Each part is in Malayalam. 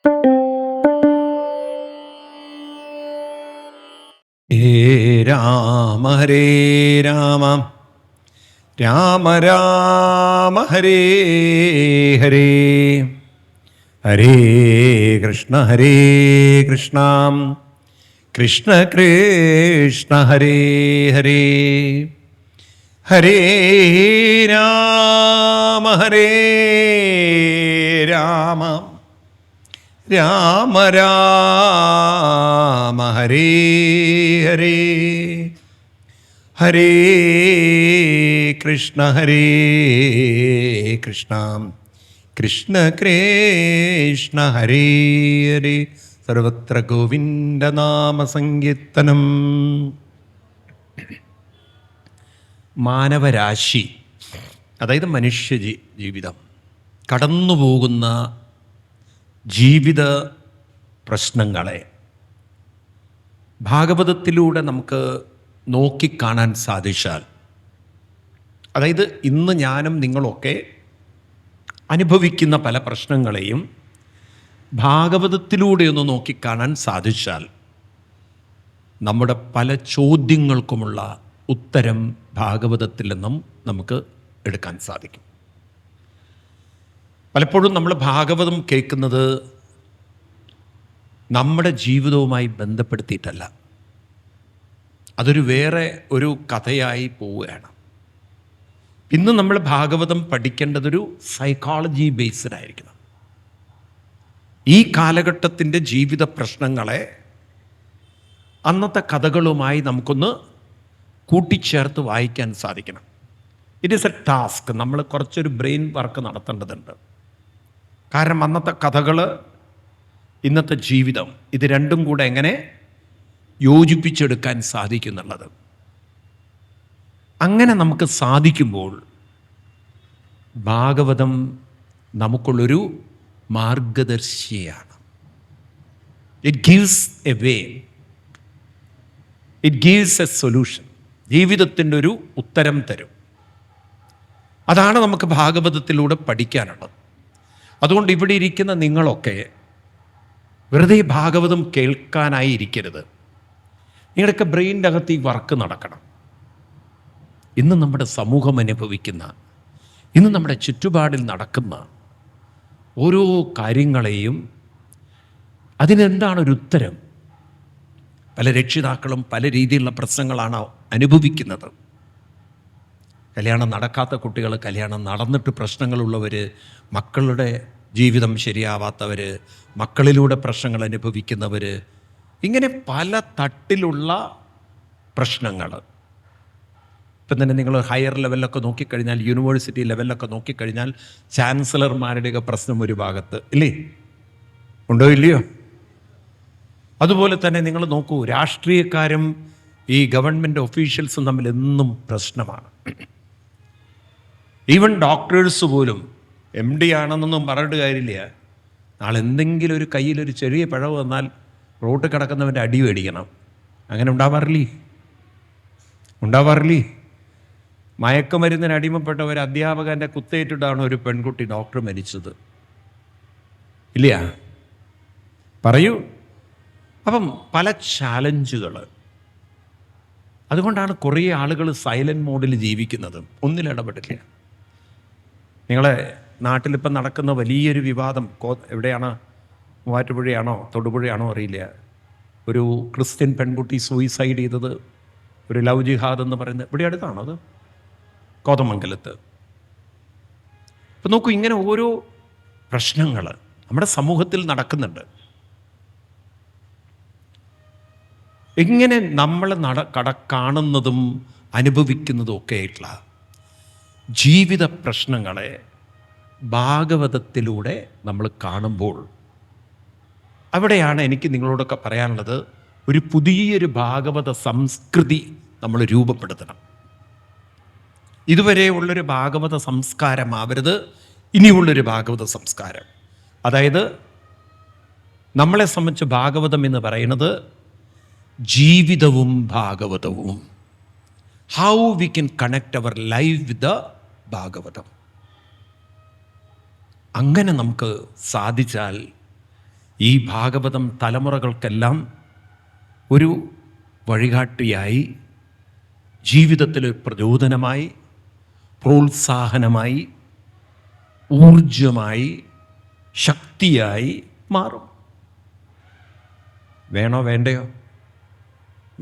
ഹേ രാമ ഹരേ രാമ രാമ രാമ ഹരേ ഹരേ ഹരേ കൃഷ്ണ കൃഷ്ണ കൃഷ്ണ ഹരേ ഹരേ ഹരേ രാമ രാമ രാമ രാമ ഹരേ ഹരേ ഹരേ കൃഷ്ണ കൃഷ്ണ കൃഷ്ണ കൃഷ്ണ ഹരേ ഹരേ. സർവത്ര ഗോവിന്ദനാമസങ്കീർത്തനം. മാനവരാശി, അതായത് മനുഷ്യ ജീവിതം കടന്നുപോകുന്ന ജീവിത പ്രശ്നങ്ങളെ ഭാഗവതത്തിലൂടെ നമുക്ക് നോക്കിക്കാണാൻ സാധിച്ചാൽ, അതായത് ഇന്ന് ഞാനും നിങ്ങളൊക്കെ അനുഭവിക്കുന്ന പല പ്രശ്നങ്ങളെയും ഭാഗവതത്തിലൂടെ ഒന്ന് നോക്കിക്കാണാൻ സാധിച്ചാൽ നമ്മുടെ പല ചോദ്യങ്ങൾക്കുമുള്ള ഉത്തരം ഭാഗവതത്തിൽ നിന്നും നമുക്ക് എടുക്കാൻ സാധിക്കും. പലപ്പോഴും നമ്മൾ ഭാഗവതം കേൾക്കുന്നത് നമ്മുടെ ജീവിതവുമായി ബന്ധപ്പെടുത്തിയിട്ടല്ല, അതൊരു വേറെ ഒരു കഥയായി പോവുകയാണ്. ഇന്ന് നമ്മൾ ഭാഗവതം പഠിക്കേണ്ടതൊരു സൈക്കോളജി ബേസ്ഡ് ആയിരിക്കണം. ഈ കാലഘട്ടത്തിൻ്റെ ജീവിത പ്രശ്നങ്ങളെ അന്നത്തെ കഥകളുമായി നമുക്കൊന്ന് കൂട്ടിച്ചേർത്ത് വായിക്കാൻ സാധിക്കണം. It is A task. നമ്മൾ കുറച്ചൊരു ബ്രെയിൻ വർക്ക് നടത്തേണ്ടതുണ്ട്. കാരണം അന്നത്തെ കഥകൾ, ഇന്നത്തെ ജീവിതം, ഇത് രണ്ടും കൂടെ എങ്ങനെ യോജിപ്പിച്ചെടുക്കാൻ സാധിക്കുന്നുള്ളത്. അങ്ങനെ നമുക്ക് സാധിക്കുമ്പോൾ ഭാഗവതം നമുക്കുള്ളൊരു മാർഗദർശിയാണ്. It gives a way, it gives a solution. ജീവിതത്തിൻ്റെ ഒരു ഉത്തരം തരും. അതാണ് നമുക്ക് ഭാഗവതത്തിലൂടെ പഠിക്കാനുള്ളത്. അതുകൊണ്ട് ഇവിടെ ഇരിക്കുന്ന നിങ്ങളൊക്കെ വെറുതെ ഭാഗവതം കേൾക്കാനായി ഇരിക്കരുത്. നിങ്ങളുടെയൊക്കെ ബ്രെയിൻ്റെ അകത്ത് ഈ വർക്ക് നടക്കണം. ഇന്ന് നമ്മുടെ സമൂഹം അനുഭവിക്കുന്ന, ഇന്ന് നമ്മുടെ ചുറ്റുപാടിൽ നടക്കുന്ന ഓരോ കാര്യങ്ങളെയും അതിനെന്താണ് ഒരു ഉത്തരം? പല രക്ഷിതാക്കളും പല രീതിയിലുള്ള പ്രശ്നങ്ങളാണ് അനുഭവിക്കുന്നത്. കല്യാണം നടക്കാത്ത കുട്ടികൾ, കല്യാണം നടന്നിട്ട് പ്രശ്നങ്ങളുള്ളവർ, മക്കളുടെ ജീവിതം ശരിയാവാത്തവർ, മക്കളിലൂടെ പ്രശ്നങ്ങൾ അനുഭവിക്കുന്നവർ, ഇങ്ങനെ പല തട്ടിലുള്ള പ്രശ്നങ്ങൾ. ഇപ്പം തന്നെ നിങ്ങൾ ഹയർ ലെവലിലൊക്കെ നോക്കിക്കഴിഞ്ഞാൽ, യൂണിവേഴ്സിറ്റി ലെവലിലൊക്കെ നോക്കിക്കഴിഞ്ഞാൽ ചാൻസലർമാരുടെയൊക്കെ പ്രശ്നം ഒരു ഭാഗത്ത് ഇല്ലേ? ഉണ്ടോ ഇല്ലയോ? അതുപോലെ തന്നെ നിങ്ങൾ നോക്കൂ, രാഷ്ട്രീയക്കാരും ഈ ഗവൺമെൻറ് ഒഫീഷ്യൽസും തമ്മിൽ എന്നും പ്രശ്നമാണ്. ഈവൻ ഡോക്ടേഴ്സ് പോലും MD ആണെന്നൊന്നും പറഞ്ഞിട്ട് കാര്യമില്ല. നാളെ എന്തെങ്കിലും ഒരു കയ്യിലൊരു ചെറിയ പിഴവ് വന്നാൽ റോട്ടിൽ കിടക്കുന്നവൻ്റെ അടി മേടിക്കണം. അങ്ങനെ ഉണ്ടാവാറില്ലേ? മയക്കുമരുന്നിന് അടിമപ്പെട്ട ഒരു അധ്യാപകൻ്റെ കുത്തേറ്റിട്ടാണ് ഒരു പെൺകുട്ടി ഡോക്ടർ മരിച്ചത്. ഇല്ല? പറയൂ. അപ്പം പല ചാലഞ്ചുകൾ. അതുകൊണ്ടാണ് കുറേ ആളുകൾ സൈലൻറ്റ് മോഡിൽ ജീവിക്കുന്നത്, ഒന്നിലിടപെടില്ല. നിങ്ങളെ നാട്ടിലിപ്പം നടക്കുന്ന വലിയൊരു വിവാദം എവിടെയാണ്? മൂവാറ്റുപുഴയാണോ തൊടുപുഴയാണോ അറിയില്ല. ഒരു ക്രിസ്ത്യൻ പെൺകുട്ടി സൂയിസൈഡ് ചെയ്തത്, ഒരു ലവ് ജിഹാദ് എന്ന് പറയുന്നത് ഇവിടെ അടുത്താണോ? അത് കോതമംഗലത്ത്. ഇപ്പം നോക്കൂ, ഇങ്ങനെ ഓരോ പ്രശ്നങ്ങൾ നമ്മുടെ സമൂഹത്തിൽ നടക്കുന്നുണ്ട്. ഇങ്ങനെ നമ്മൾ കാണുന്നതും അനുഭവിക്കുന്നതും ഒക്കെ ആയിട്ടുള്ള ജീവിത പ്രശ്നങ്ങളെ ഭാഗവതത്തിലൂടെ നമ്മൾ കാണുമ്പോൾ, അവിടെയാണ് എനിക്ക് നിങ്ങളോടൊക്കെ പറയാനുള്ളത്, ഒരു പുതിയൊരു ഭാഗവത സംസ്കൃതി നമ്മൾ രൂപപ്പെടുത്തണം. ഇതുവരെ ഉള്ളൊരു ഭാഗവത സംസ്കാരമാവരുത് ഇനിയുള്ളൊരു ഭാഗവത സംസ്കാരം. അതായത് നമ്മളെ സംബന്ധിച്ച് ഭാഗവതം എന്ന് പറയുന്നത് ജീവിതവും ഭാഗവതവും. How we can connect our life with the Bhagavatam. അങ്ങനെ നമുക്ക് സാധിച്ചാൽ ഈ ഭാഗവതം തലമുറകൾക്കെല്ലാം ഒരു വഴികാട്ടിയായി, ജീവിതത്തിൽ പ്രചോദനമായി, പ്രോത്സാഹനമായി, ഊർജമായി, ശക്തിയായി മാറും. വേണോ വേണ്ടയോ?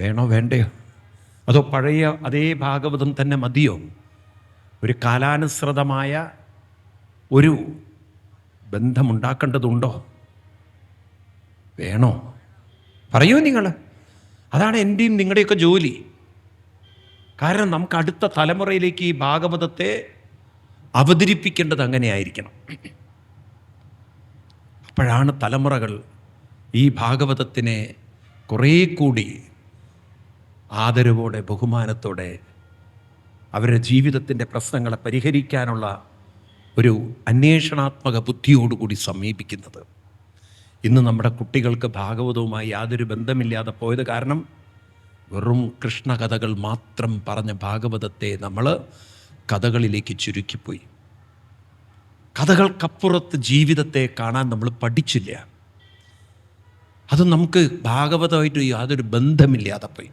വേണോ വേണ്ടയോ? അതോ പഴയ അതേ ഭാഗവതം തന്നെ മതിയോ? ഒരു കാലാനുസൃതമായ ഒരു ബന്ധമുണ്ടാക്കേണ്ടതുണ്ടോ? വേണോ? പറയൂ നിങ്ങൾ. അതാണ് എൻ്റെയും നിങ്ങളുടെയൊക്കെ ജോലി. കാരണം നമുക്ക് അടുത്ത തലമുറയിലേക്ക് ഈ ഭാഗവതത്തെ അവതരിപ്പിക്കേണ്ടത് അങ്ങനെയായിരിക്കണം. അപ്പോഴാണ് തലമുറകൾ ഈ ഭാഗവതത്തിനെ കുറേ കൂടി ആദരവോടെ, ബഹുമാനത്തോടെ അവരുടെ ജീവിതത്തിൻ്റെ പ്രശ്നങ്ങളെ പരിഹരിക്കാനുള്ള ഒരു അന്വേഷണാത്മക ബുദ്ധിയോടുകൂടി സമീപിക്കുന്നത്. ഇന്ന് നമ്മുടെ കുട്ടികൾക്ക് ഭാഗവതവുമായി യാതൊരു ബന്ധമില്ലാതെ പോയത് കാരണം വെറും കൃഷ്ണകഥകൾ മാത്രം പറഞ്ഞ ഭാഗവതത്തെ നമ്മൾ കഥകളിലേക്ക് ചുരുക്കിപ്പോയി. കഥകൾക്കപ്പുറത്ത് ജീവിതത്തെ കാണാൻ നമ്മൾ പഠിച്ചില്ല. അത് നമുക്ക് ഭാഗവതമായിട്ട് യാതൊരു ബന്ധമില്ലാതെ പോയി.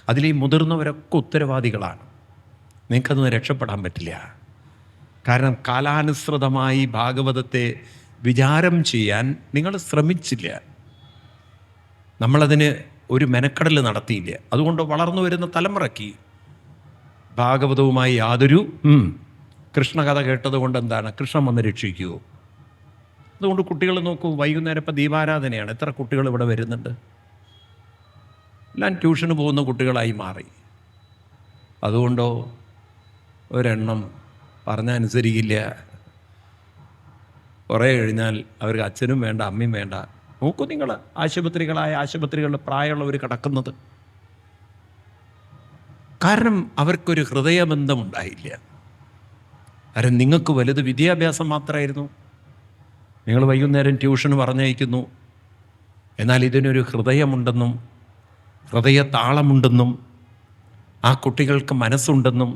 അതിൽ ഈ മുതിർന്നവരൊക്കെ ഉത്തരവാദികളാണ്. നിങ്ങൾക്കതൊന്നും രക്ഷപ്പെടാൻ പറ്റില്ല. കാരണം കാലാനുസൃതമായി ഭാഗവതത്തെ വിചാരം ചെയ്യാൻ നിങ്ങൾ ശ്രമിച്ചില്ല. നമ്മളതിന് ഒരു മെനക്കെടൽ നടത്തിയില്ല. അതുകൊണ്ട് വളർന്നു വരുന്ന തലമുറയ്ക്ക് ഭാഗവതവുമായി യാതൊരു കൃഷ്ണകഥ കേട്ടത് കൊണ്ട് എന്താണ്, കൃഷ്ണൻ വന്ന് രക്ഷിക്കുമോ? അതുകൊണ്ട് കുട്ടികൾ നോക്കൂ, വൈകുന്നേരം ഇപ്പം ദീപാരാധനയാണ്, എത്ര കുട്ടികൾ ഇവിടെ വരുന്നുണ്ട്. എല്ലാം ട്യൂഷന് പോകുന്ന കുട്ടികളായി മാറി. അതുകൊണ്ടോ ഒരെണ്ണം പറഞ്ഞാൽ അനുസരിക്കില്ല. കുറേ കഴിഞ്ഞാൽ അവർക്ക് അച്ഛനും വേണ്ട, അമ്മയും വേണ്ട. നോക്കൂ നിങ്ങൾ, ആശുപത്രികളിൽ പ്രായമുള്ളവർ കിടക്കുന്നത്. കാരണം അവർക്കൊരു ഹൃദയബന്ധമുണ്ടായില്ല. കാരണം നിങ്ങൾക്ക് വലുത് വിദ്യാഭ്യാസം മാത്രമായിരുന്നു. നിങ്ങൾ വൈകുന്നേരം ട്യൂഷന് പറഞ്ഞയക്കുന്നു. എന്നാൽ ഇതിനൊരു ഹൃദയമുണ്ടെന്നും ഹൃദയതാളമുണ്ടെന്നും ആ കുട്ടികൾക്ക് മനസ്സുണ്ടെന്നും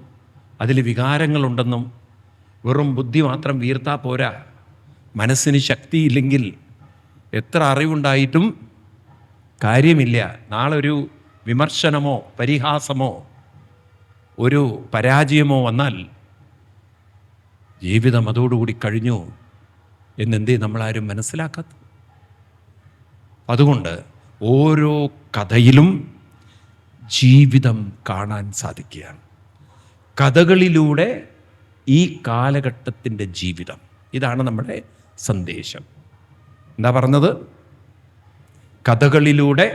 അതിൽ വികാരങ്ങളുണ്ടെന്നും, വെറും ബുദ്ധി മാത്രം വീർത്താൽ പോരാ, മനസ്സിന് ശക്തിയില്ലെങ്കിൽ എത്ര അറിവുണ്ടായിട്ടും കാര്യമില്ല. നാളെ ഒരു വിമർശനമോ പരിഹാസമോ ഒരു പരാജയമോ വന്നാൽ ജീവിതം അതോടുകൂടി കഴിഞ്ഞു എന്നെന്തേ നമ്മളാരും മനസ്സിലാക്കാത്തത്? അതുകൊണ്ട് ഓരോ കഥയിലും ജീവിതം കാണാൻ സാധിക്കുകയാണ്. കഥകളിലൂടെ ഈ കാലഘട്ടത്തിൻ്റെ ജീവിതം, ഇതാണ് നമ്മുടെ സന്ദേശം. എന്താ പറഞ്ഞത്? കഥകളിലൂടെ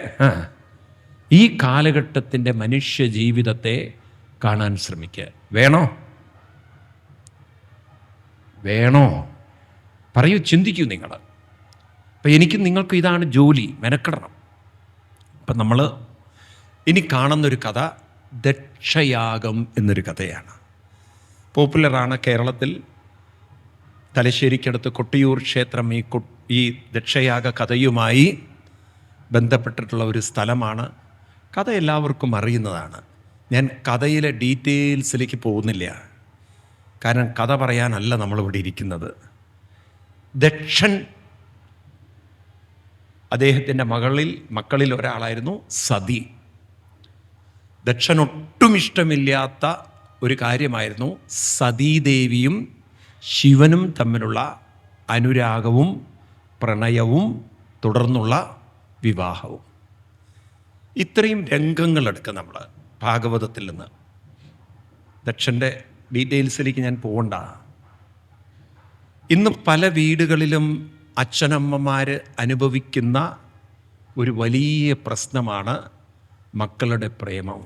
ഈ കാലഘട്ടത്തിൻ്റെ മനുഷ്യ ജീവിതത്തെ കാണാൻ ശ്രമിക്കുക. വേണോ? വേണോ? പറയൂ, ചിന്തിക്കൂ നിങ്ങൾ. അപ്പം എനിക്കും നിങ്ങൾക്കും ഇതാണ് ജോലി, മെനക്കെടണം. അപ്പം നമ്മൾ ഇനി കാണുന്നൊരു കഥ ദക്ഷയാഗം എന്നൊരു കഥയാണ്. പോപ്പുലറാണ് കേരളത്തിൽ. തലശ്ശേരിക്കടുത്ത് കൊട്ടിയൂർ ക്ഷേത്രം ഈ ദക്ഷയാഗ കഥയുമായി ബന്ധപ്പെട്ടിട്ടുള്ള ഒരു സ്ഥലമാണ്. കഥ എല്ലാവർക്കും അറിയുന്നതാണ്. ഞാൻ കഥയിലെ ഡീറ്റെയിൽസിലേക്ക് പോകുന്നില്ല. കാരണം കഥ പറയാനല്ല നമ്മളിവിടെ ഇരിക്കുന്നത്. ദക്ഷൻ അദ്ദേഹത്തിൻ്റെ മക്കളിൽ ഒരാളായിരുന്നു സതി. ദക്ഷനൊട്ടും ഇഷ്ടമില്ലാത്ത ഒരു കാര്യമായിരുന്നു സതീദേവിയും ശിവനും തമ്മിലുള്ള അനുരാഗവും പ്രണയവും തുടർന്നുള്ള വിവാഹവും. ഇത്രയും രംഗങ്ങളെടുക്കുക നമ്മൾ ഭാഗവതത്തിൽ നിന്ന്. ദക്ഷൻ്റെ ഡീറ്റെയിൽസിലേക്ക് ഞാൻ പോകണ്ട. ഇന്ന് പല വീടുകളിലും അച്ഛനമ്മമാർ അനുഭവിക്കുന്ന ഒരു വലിയ പ്രശ്നമാണ് മക്കളുടെ പ്രേമം.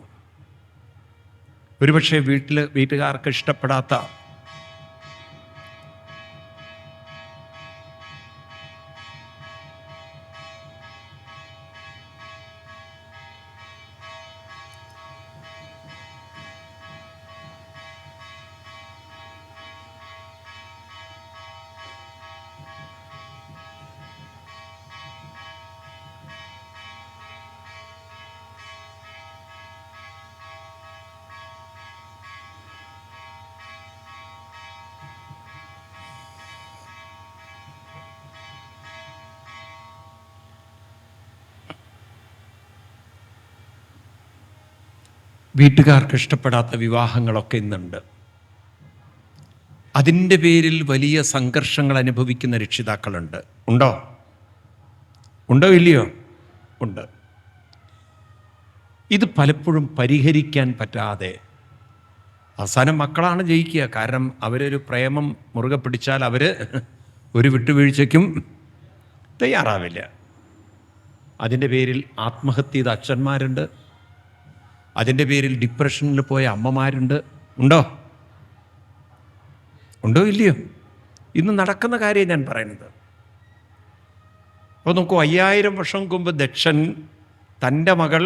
ഒരുപക്ഷെ വീട്ടുകാർക്ക് ഇഷ്ടപ്പെടാത്ത വീട്ടുകാർക്ക് ഇഷ്ടപ്പെടാത്ത വിവാഹങ്ങളൊക്കെ ഇന്നുണ്ട്. അതിൻ്റെ പേരിൽ വലിയ സംഘർഷങ്ങൾ അനുഭവിക്കുന്ന രക്ഷിതാക്കളുണ്ട്. ഉണ്ടോ? ഉണ്ടോ ഇല്ലയോ? ഉണ്ട്. ഇത് പലപ്പോഴും പരിഹരിക്കാൻ പറ്റാതെ അവസാനം മക്കളാണ് ജയിക്കുക. കാരണം അവരൊരു പ്രേമം മുറുകെ പിടിച്ചാൽ അവർ ഒരു വിട്ടുവീഴ്ചയ്ക്കും തയ്യാറാവില്ല. അതിൻ്റെ പേരിൽ ആത്മഹത്യ ചെയ്ത അച്ഛന്മാരുണ്ട്. അതിൻ്റെ പേരിൽ ഡിപ്രഷനിൽ പോയ അമ്മമാരുണ്ട്. ഉണ്ടോ? ഉണ്ടോ ഇല്ലയോ? ഇന്ന് നടക്കുന്ന കാര്യം ഞാൻ പറയുന്നത്. അപ്പോൾ നോക്കൂ, 5000 വർഷം മുമ്പ് ദക്ഷൻ തൻ്റെ മകൾ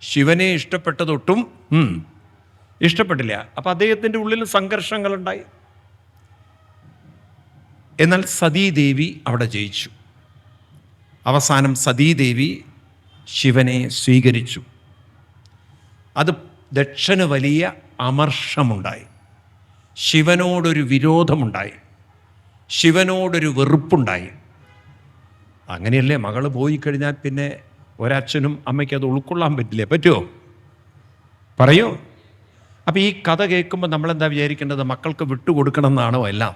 ശിവനെ ഇഷ്ടപ്പെട്ടതൊട്ടും ഇഷ്ടപ്പെട്ടില്ല. അപ്പം അദ്ദേഹത്തിൻ്റെ ഉള്ളിൽ സംഘർഷങ്ങളുണ്ടായി. എന്നാൽ സതീദേവി അവിടെ ജയിച്ചു. അവസാനം സതീദേവി ശിവനെ സ്വീകരിച്ചു. അത് ദക്ഷന് വലിയ അമർഷമുണ്ടായി. ശിവനോടൊരു വിരോധമുണ്ടായി. ശിവനോടൊരു വെറുപ്പുണ്ടായി. അങ്ങനെയല്ലേ മകൾ പോയി കഴിഞ്ഞാൽ പിന്നെ ഒരച്ഛനും അമ്മയ്ക്ക് അത് ഉൾക്കൊള്ളാൻ പറ്റില്ലേ? പറ്റുമോ? പറയൂ. അപ്പോൾ ഈ കഥ കേൾക്കുമ്പോൾ നമ്മളെന്താ വിചാരിക്കേണ്ടത്? മക്കൾക്ക് വിട്ടുകൊടുക്കണം എന്നാണോ എല്ലാം?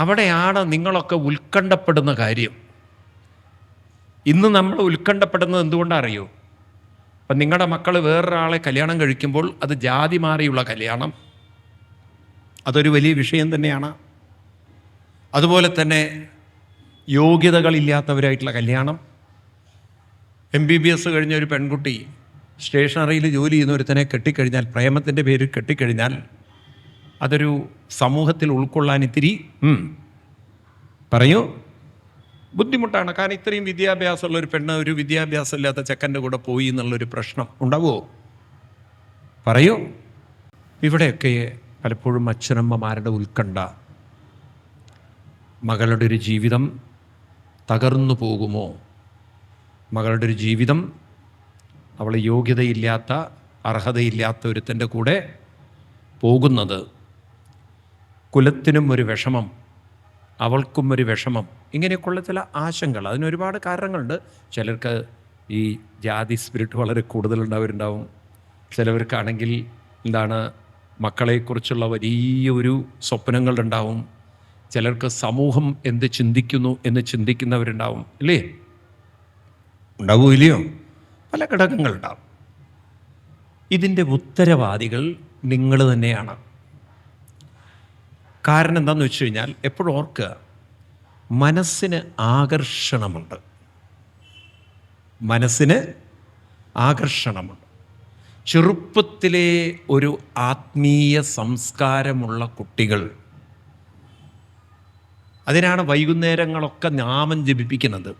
അവിടെയാണ് നിങ്ങളൊക്കെ ഉത്കണ്ഠപ്പെടുന്ന കാര്യം. ഇന്ന് നമ്മൾ ഉത്കണ്ഠപ്പെടുന്നത് എന്തുകൊണ്ടാണ് അറിയോ? അപ്പം നിങ്ങളുടെ മക്കൾ വേറൊരാളെ കല്യാണം കഴിക്കുമ്പോൾ അത് ജാതി മാറിയുള്ള കല്യാണം, അതൊരു വലിയ വിഷയം തന്നെയാണ്. അതുപോലെ തന്നെ യോഗ്യതകളില്ലാത്തവരായിട്ടുള്ള കല്യാണം. MBBS കഴിഞ്ഞ ഒരു പെൺകുട്ടി സ്റ്റേഷനറിയിൽ ജോലി ചെയ്യുന്ന ഒരുത്തനെ കെട്ടിക്കഴിഞ്ഞാൽ, പ്രേമത്തിൻ്റെ പേരിൽ കെട്ടിക്കഴിഞ്ഞാൽ അതൊരു സമൂഹത്തിൽ ഉൾക്കൊള്ളാൻ ഇത്തിരി പറയൂ ബുദ്ധിമുട്ടാണ്. കാരണം ഇത്രയും വിദ്യാഭ്യാസമുള്ള ഒരു പെണ്ണ് ഒരു വിദ്യാഭ്യാസമില്ലാത്ത ചെക്കൻ്റെ കൂടെ പോയി എന്നുള്ളൊരു പ്രശ്നം ഉണ്ടാവുമോ? പറയൂ. ഇവിടെയൊക്കെ പലപ്പോഴും അച്ഛനമ്മമാരുടെ ഉത്കണ്ഠ, മകളുടെ ഒരു ജീവിതം തകർന്നു പോകുമോ? മകളുടെ ഒരു ജീവിതം അവൾ യോഗ്യതയില്ലാത്ത, അർഹതയില്ലാത്ത ഒരുത്തൻ്റെ കൂടെ പോകുന്നത് കുലത്തിനും ഒരു വിഷമം, അവൾക്കും ഒരു വിഷമം. ഇങ്ങനെയൊക്കെയുള്ള ചില ആശങ്കകൾ. അതിനൊരുപാട് കാരണങ്ങളുണ്ട്. ചിലർക്ക് ഈ ജാതി സ്പിരിറ്റ് വളരെ കൂടുതലുണ്ടാവരുണ്ടാവും. ചിലവർക്കാണെങ്കിൽ മക്കളെക്കുറിച്ചുള്ള വലിയൊരു സ്വപ്നങ്ങളുണ്ടാവും. ചിലർക്ക് സമൂഹം എന്ത് ചിന്തിക്കുന്നു എന്ന് ചിന്തിക്കുന്നവരുണ്ടാവും. ഇല്ലേ? ഉണ്ടാവുമോ ഇല്ലയോ? പല ഘടകങ്ങളുണ്ടാവും. ഇതിൻ്റെ ഉത്തരവാദികൾ നിങ്ങൾ തന്നെയാണ്. കാരണം എന്താണെന്ന് വെച്ച് കഴിഞ്ഞാൽ, എപ്പോഴും ഓർക്കുക, മനസ്സിന് ആകർഷണമുണ്ട്. മനസ്സിന് ആകർഷണമുണ്ട്. ചെറുപ്പത്തിലെ ഒരു ആത്മീയ സംസ്കാരമുള്ള കുട്ടികൾ, അതിനാണ് വൈകുന്നേരങ്ങളൊക്കെ നാമം ജപിപ്പിക്കുന്നത്.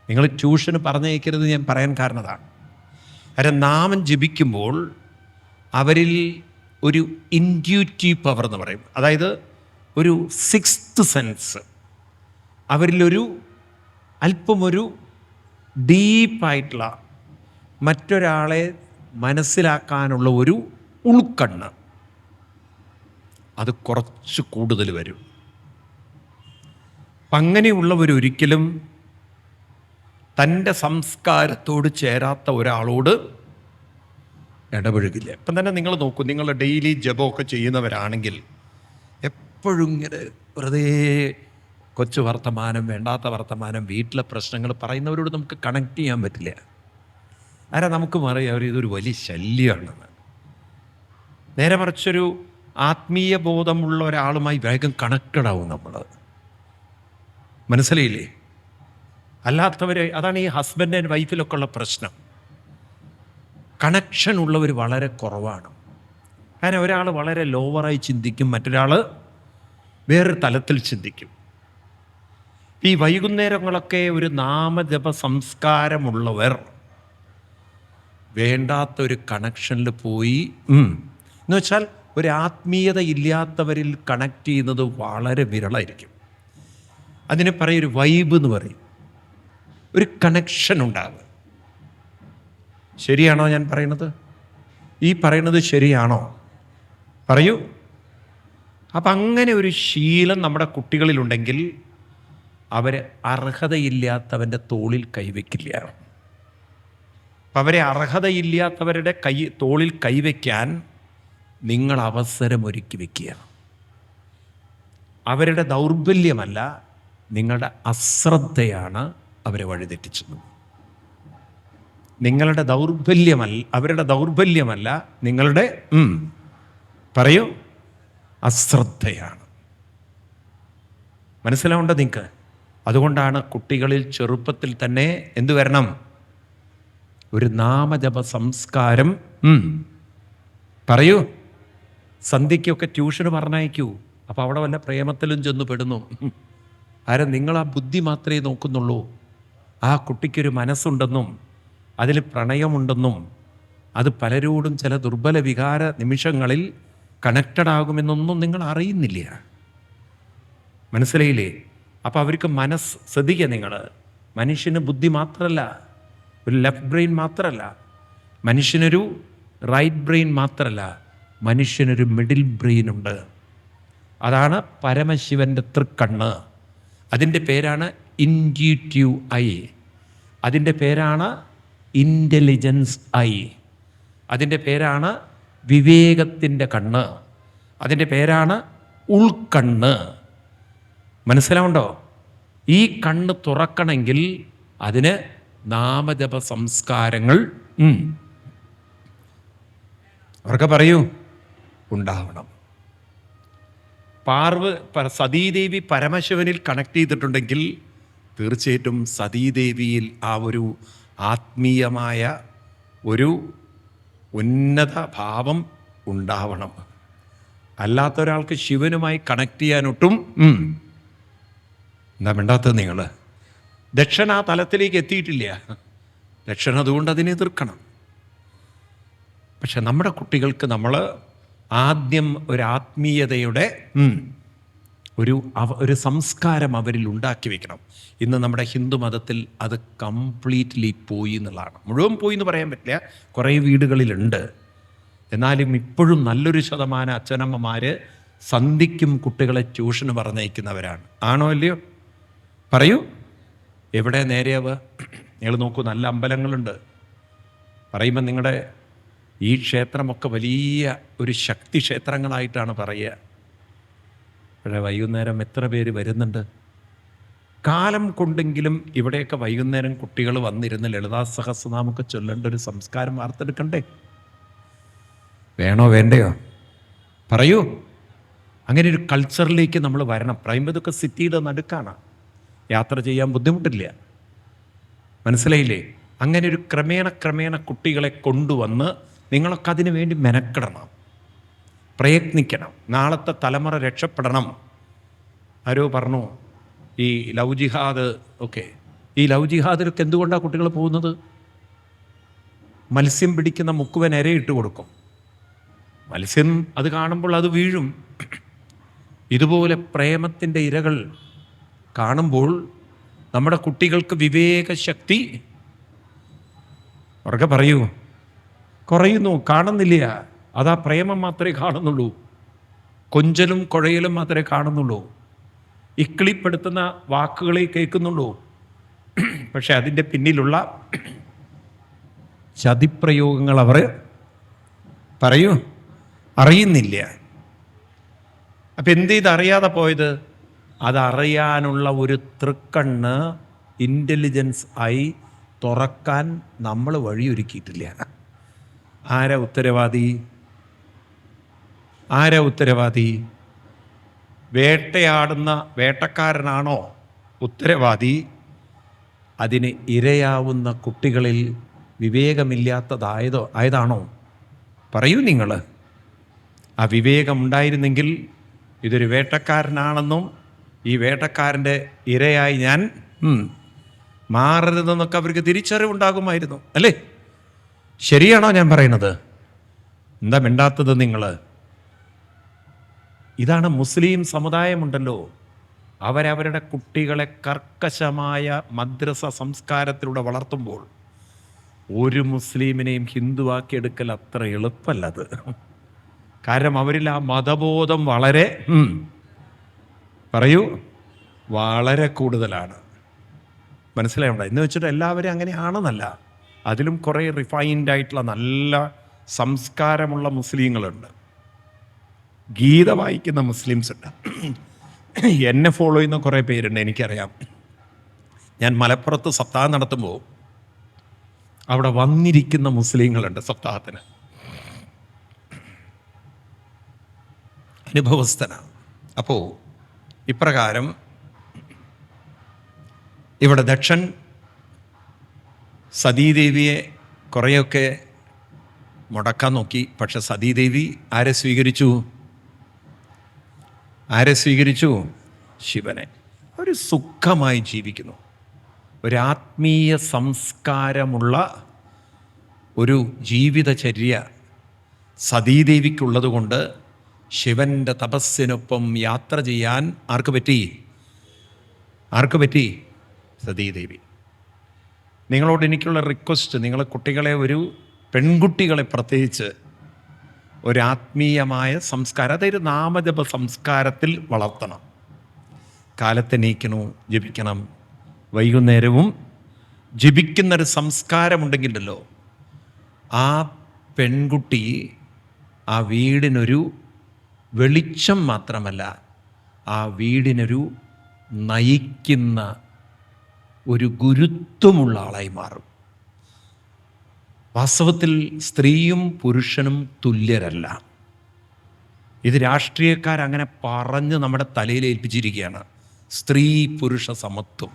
നിങ്ങൾ ട്യൂഷന് പറഞ്ഞയക്കരുത് ഞാൻ പറയാൻ കാരണം അതാണ്. കാരണം നാമം ജപിക്കുമ്പോൾ അവരിൽ ഒരു ഇൻറ്റ്യൂറ്റീവ് പവർ എന്ന് പറയും, അതായത് ഒരു 6th സെൻസ്, അവരിലൊരു അല്പമൊരു ഡീപ്പായിട്ടുള്ള മറ്റൊരാളെ മനസ്സിലാക്കാനുള്ള ഒരു ഉൾക്കണ്ണ് അത് കുറച്ച് കൂടുതൽ വരും. അങ്ങനെയുള്ളവരൊരിക്കലും തൻ്റെ സംസ്കാരത്തോട് ചേരാത്ത ഒരാളോട് ഇടപഴകില്ല. ഇപ്പം തന്നെ നിങ്ങൾ നോക്കൂ, നിങ്ങൾ ഡെയിലി ജപമൊക്കെ ചെയ്യുന്നവരാണെങ്കിൽ എപ്പോഴും ഇങ്ങനെ വെറുതെ കൊച്ചു വർത്തമാനം, വേണ്ടാത്ത വർത്തമാനം, വീട്ടിലെ പ്രശ്നങ്ങൾ പറയുന്നവരോട് നമുക്ക് കണക്ട് ചെയ്യാൻ പറ്റില്ല. നമുക്ക് അറിയാം അവർ ഇതൊരു വലിയ ശല്യമാണെന്ന്. നേരെ മറിച്ചൊരു ആത്മീയ ബോധമുള്ള ഒരാളുമായി വേഗം കണക്റ്റഡ് ആവും നമ്മൾ. മനസ്സിലായില്ലേ? അല്ലാത്തവരെ, അതാണ് ഈ ഹസ്ബൻഡ് ആൻഡ് വൈഫിലൊക്കെ ഉള്ള പ്രശ്നം. കണക്ഷൻ ഉള്ളവർ വളരെ കുറവാണ്. കാരണം ഒരാൾ വളരെ ലോവറായി ചിന്തിക്കും, മറ്റൊരാൾ വേറൊരു തലത്തിൽ ചിന്തിക്കും. ഈ വൈകുന്നേരങ്ങളൊക്കെ ഒരു നാമജപ സംസ്കാരമുള്ളവർ വേണ്ടാത്തൊരു കണക്ഷനിൽ പോയി എന്ന് വെച്ചാൽ ഒരു ആത്മീയത ഇല്ലാത്തവരിൽ കണക്ട് ചെയ്യുന്നത് വളരെ വിരളായിരിക്കും. അതിനെ പറയും ഒരു വൈബ് എന്ന് പറയും, ഒരു കണക്ഷൻ ഉണ്ടാകുക. ശരിയാണോ ഞാൻ പറയുന്നത്? ഈ പറയുന്നത് ശരിയാണോ? പറയൂ. അപ്പം അങ്ങനെ ഒരു ശീലം നമ്മുടെ കുട്ടികളിലുണ്ടെങ്കിൽ അവർ അർഹതയില്ലാത്തവൻ്റെ തോളിൽ കൈവയ്ക്കില്ല. അപ്പം അവരെ അർഹതയില്ലാത്തവരുടെ തോളിൽ കൈവയ്ക്കാൻ നിങ്ങൾ അവസരമൊരുക്കി വയ്ക്കുക. അവരുടെ ദൗർബല്യമല്ല, നിങ്ങളുടെ അശ്രദ്ധയാണ് അവരെ വഴിതെറ്റിച്ചത്. നിങ്ങളുടെ ദൗർബല്യമല്ല, അവരുടെ ദൗർബല്യമല്ല, നിങ്ങളുടെ പറയൂ അശ്രദ്ധയാണ്. മനസ്സിലാവേണ്ട നിങ്ങൾക്ക്. അതുകൊണ്ടാണ് കുട്ടികളിൽ ചെറുപ്പത്തിൽ തന്നെ എന്തു വരണം? ഒരു നാമജപ സംസ്കാരം. പറയൂ. സന്ധ്യയ്ക്കൊക്കെ ട്യൂഷന് പറഞ്ഞയക്കൂ. അപ്പോൾ അവിടെ വല്ല പ്രേമത്തിലും ചെന്ന് പെടുന്നു. നിങ്ങൾ ആ ബുദ്ധി മാത്രമേ നോക്കുന്നുള്ളൂ. ആ കുട്ടിക്കൊരു മനസ്സുണ്ടെന്നും അതിൽ പ്രണയമുണ്ടെന്നും അത് പലരോടും ചില ദുർബല വികാര നിമിഷങ്ങളിൽ കണക്റ്റഡ് ആകുമെന്നൊന്നും നിങ്ങൾ അറിയുന്നില്ല. മനസ്സിലായില്ലേ? അപ്പോൾ അവർക്ക് ശ്രദ്ധിക്കുക നിങ്ങൾ. മനുഷ്യന് ബുദ്ധി മാത്രമല്ല, ഒരു ലെഫ്റ്റ് ബ്രെയിൻ മാത്രമല്ല, മനുഷ്യനൊരു റൈറ്റ് ബ്രെയിൻ മാത്രമല്ല, മനുഷ്യനൊരു മിഡിൽ ബ്രെയിൻ ഉണ്ട്. അതാണ് പരമശിവൻ്റെ തൃക്കണ്ണ്. അതിൻ്റെ പേരാണ് ഇൻറ്റ്യൂറ്റീവ് ഐ. അതിൻ്റെ പേരാണ് ഇൻ്റലിജൻസ് ഐ. അതിൻ്റെ പേരാണ് വിവേകത്തിൻ്റെ കണ്ണ്. അതിൻ്റെ പേരാണ് ഉൾക്കണ്ണ്. മനസ്സിലാവുണ്ടോ? ഈ കണ്ണ് തുറക്കണമെങ്കിൽ അതിന് നാമജപ സംസ്കാരങ്ങൾ അവർക്ക് പറയൂ ഉണ്ടാവണം. സതീദേവി പരമശിവനിൽ കണക്ട് ചെയ്തിട്ടുണ്ടെങ്കിൽ തീർച്ചയായിട്ടും സതീദേവിയിൽ ആ ഒരു ആത്മീയമായ ഒരു ഉന്നത ഭാവം ഉണ്ടാവണം. അല്ലാത്ത ഒരാൾക്ക് ശിവനുമായി കണക്ട് ചെയ്യാനൊട്ടും എന്താ മിണ്ടാത്തത് നിങ്ങൾ? ദക്ഷൻ ആ തലത്തിലേക്ക് എത്തിയിട്ടില്ല. ദക്ഷൻ അതുകൊണ്ട് അതിനെ എതിർക്കണം. പക്ഷെ നമ്മുടെ കുട്ടികൾക്ക് നമ്മൾ ആദ്യം ഒരു ആത്മീയതയുടെ ഒരു സംസ്കാരം അവരിൽ ഉണ്ടാക്കി വെക്കണം. ഇന്ന് നമ്മുടെ ഹിന്ദു മതത്തിൽ അത് കംപ്ലീറ്റ്ലി പോയി എന്നുള്ളതാണ്. മുഴുവൻ പോയി എന്ന് പറയാൻ പറ്റില്ല, കുറേ വീടുകളിലുണ്ട്. എന്നാലും ഇപ്പോഴും നല്ലൊരു ശതമാനം അച്ഛനമ്മമാർ സന്ധിക്കും കുട്ടികളെ ട്യൂഷന് പറഞ്ഞയക്കുന്നവരാണ്. ആണോ അല്ലയോ? പറയൂ. എവിടെ നേരെയാവുക? നിങ്ങൾ നോക്കൂ, നല്ല അമ്പലങ്ങളുണ്ട്. പറയുമ്പോൾ നിങ്ങളുടെ ഈ ക്ഷേത്രമൊക്കെ വലിയ ഒരു ശക്തി ക്ഷേത്രങ്ങളായിട്ടാണ് പറയുക. പക്ഷേ വൈകുന്നേരം എത്ര പേര് വരുന്നുണ്ട്? കാലം കൊണ്ടെങ്കിലും ഇവിടെയൊക്കെ വൈകുന്നേരം കുട്ടികൾ വന്നിരുന്ന് ലളിതാ സഹസ്രനാമൊക്കെ ചൊല്ലേണ്ട ഒരു സംസ്കാരം വാർത്തെടുക്കണ്ടേ? വേണോ വേണ്ടയോ? പറയൂ. അങ്ങനെ ഒരു കൾച്ചറിലേക്ക് നമ്മൾ വരണം. പറയുമ്പോഴതൊക്കെ സിറ്റിയുടെ നടുക്കാണ്, യാത്ര ചെയ്യാൻ ബുദ്ധിമുട്ടില്ല. മനസ്സിലായില്ലേ? അങ്ങനെ ഒരു ക്രമേണ കുട്ടികളെ കൊണ്ടുവന്ന് നിങ്ങളൊക്കെ അതിനു വേണ്ടി മെനക്കെടണം, പ്രയത്നിക്കണം. നാളത്തെ തലമുറ രക്ഷപ്പെടണം. ആരോ പറഞ്ഞു ഈ ലവ് ജിഹാദ് ഒക്കെ. ഈ ലവ് ജിഹാദിലൊക്കെ എന്തുകൊണ്ടാണ് കുട്ടികൾ പോകുന്നത്? മത്സ്യം പിടിക്കുന്ന മുക്കുവൻ ഇരയിട്ട് കൊടുക്കും. മത്സ്യം അത് കാണുമ്പോൾ അത് വീഴും. ഇതുപോലെ പ്രേമത്തിൻ്റെ ഇരകൾ കാണുമ്പോൾ നമ്മുടെ കുട്ടികൾക്ക് വിവേകശക്തി അവർക്ക് പറയൂ കുറയുന്നു, കാണുന്നില്ല. അതാ പ്രേമം മാത്രമേ കാണുന്നുള്ളൂ, കൊഞ്ചലും കുഴയലും മാത്രമേ കാണുന്നുള്ളൂ, ഇക്കിളിപ്പെടുത്തുന്ന വാക്കുകളെ കേൾക്കുന്നുള്ളൂ. പക്ഷെ അതിൻ്റെ പിന്നിലുള്ള ചതിപ്രയോഗങ്ങൾ അവർ പറയൂ അറിയുന്നില്ല. അപ്പം എന്ത് ഇതറിയാതെ പോയത്? അതറിയാനുള്ള ഒരു തൃക്കണ്ണ്, ഇൻ്റലിജൻസ് ആയി തുറക്കാൻ നമ്മൾ വഴിയൊരുക്കിയിട്ടില്ല. ആരാ ഉത്തരവാദി? വേട്ടയാടുന്ന വേട്ടക്കാരനാണോ ഉത്തരവാദി? അതിന് ഇരയാവുന്ന കുട്ടികളിൽ വിവേകമില്ലാത്തതായതാണോ? പറയൂ നിങ്ങൾ. ആ വിവേകമുണ്ടായിരുന്നെങ്കിൽ ഇതൊരു വേട്ടക്കാരനാണെന്നും ഈ വേട്ടക്കാരൻ്റെ ഇരയായി ഞാൻ മാറരുതെന്നൊക്കെ അവർക്ക് തിരിച്ചറിവുണ്ടാകുമായിരുന്നു, അല്ലേ? ശരിയാണോ ഞാൻ പറയുന്നത്? എന്താ മിണ്ടാത്തത് നിങ്ങൾ? ഇതാണ് മുസ്ലിം സമുദായമുണ്ടല്ലോ, അവരവരുടെ കുട്ടികളെ കർക്കശമായ മദ്രസ സംസ്കാരത്തിലൂടെ വളർത്തുമ്പോൾ ഒരു മുസ്ലിമിനെയും ഹിന്ദുവാക്കിയെടുക്കൽ അത്ര എളുപ്പമല്ലത്. കാരണം അവരിൽ ആ മതബോധം വളരെ വളരെ കൂടുതലാണ്. മനസ്സിലാവണ്ട എന്ന് വെച്ചിട്ട് എല്ലാവരും അങ്ങനെയാണെന്നല്ല. അതിലും കുറേ റിഫൈൻഡ് ആയിട്ടുള്ള നല്ല സംസ്കാരമുള്ള മുസ്ലിങ്ങളുണ്ട്, ഗീത വായിക്കുന്ന മുസ്ലിംസ് ഉണ്ട്. എന്നെ ഫോളോ ചെയ്യുന്ന കുറേ പേരുണ്ട്, എനിക്കറിയാം. ഞാൻ മലപ്പുറത്ത് സപ്താഹം നടത്തുമ്പോൾ അവിടെ വന്നിരിക്കുന്ന മുസ്ലിങ്ങളുണ്ട് സപ്താഹത്തിന്, അനുഭവസ്ഥനാണ്. അപ്പോൾ ഇപ്രകാരം ഇവിടെ ദക്ഷൻ സതീദേവിയെ കുറേയൊക്കെ മുടക്കാൻ നോക്കി. പക്ഷെ സതീദേവി ആരെ സ്വീകരിച്ചു? ശിവനെ. ഒരു സുഖമായി ജീവിക്കുന്നു. ഒരാത്മീയ സംസ്കാരമുള്ള ഒരു ജീവിതചര്യ സതീദേവിക്കുള്ളത് കൊണ്ട് ശിവൻ്റെ തപസ്സിനൊപ്പം യാത്ര ചെയ്യാൻ ആർക്ക് പറ്റി? സതീദേവി. നിങ്ങളോട് എനിക്കുള്ള റിക്വസ്റ്റ്, നിങ്ങൾ കുട്ടികളെ, ഒരു പെൺകുട്ടികളെ പ്രത്യേകിച്ച് ഒരാത്മീയമായ സംസ്കാരം, അതായത് നാമജപ സംസ്കാരത്തിൽ വളർത്തണം. കാലത്തെണീക്കണു, ജപിക്കണം, വൈകുന്നേരവും ജപിക്കുന്നൊരു സംസ്കാരമുണ്ടെങ്കിലല്ലോ ആ പെൺകുട്ടി ആ വീടിനൊരു വെളിച്ചം മാത്രമല്ല, ആ വീടിനൊരു നയിക്കുന്ന ഒരു ഗുരുത്വമുള്ള ആളായി മാറും. വാസ്തവത്തിൽ സ്ത്രീയും പുരുഷനും തുല്യരല്ല. ഇത് രാഷ്ട്രീയക്കാരങ്ങനെ പറഞ്ഞ് നമ്മുടെ തലയിൽ ഏൽപ്പിച്ചിരിക്കുകയാണ്, സ്ത്രീ പുരുഷ സമത്വം.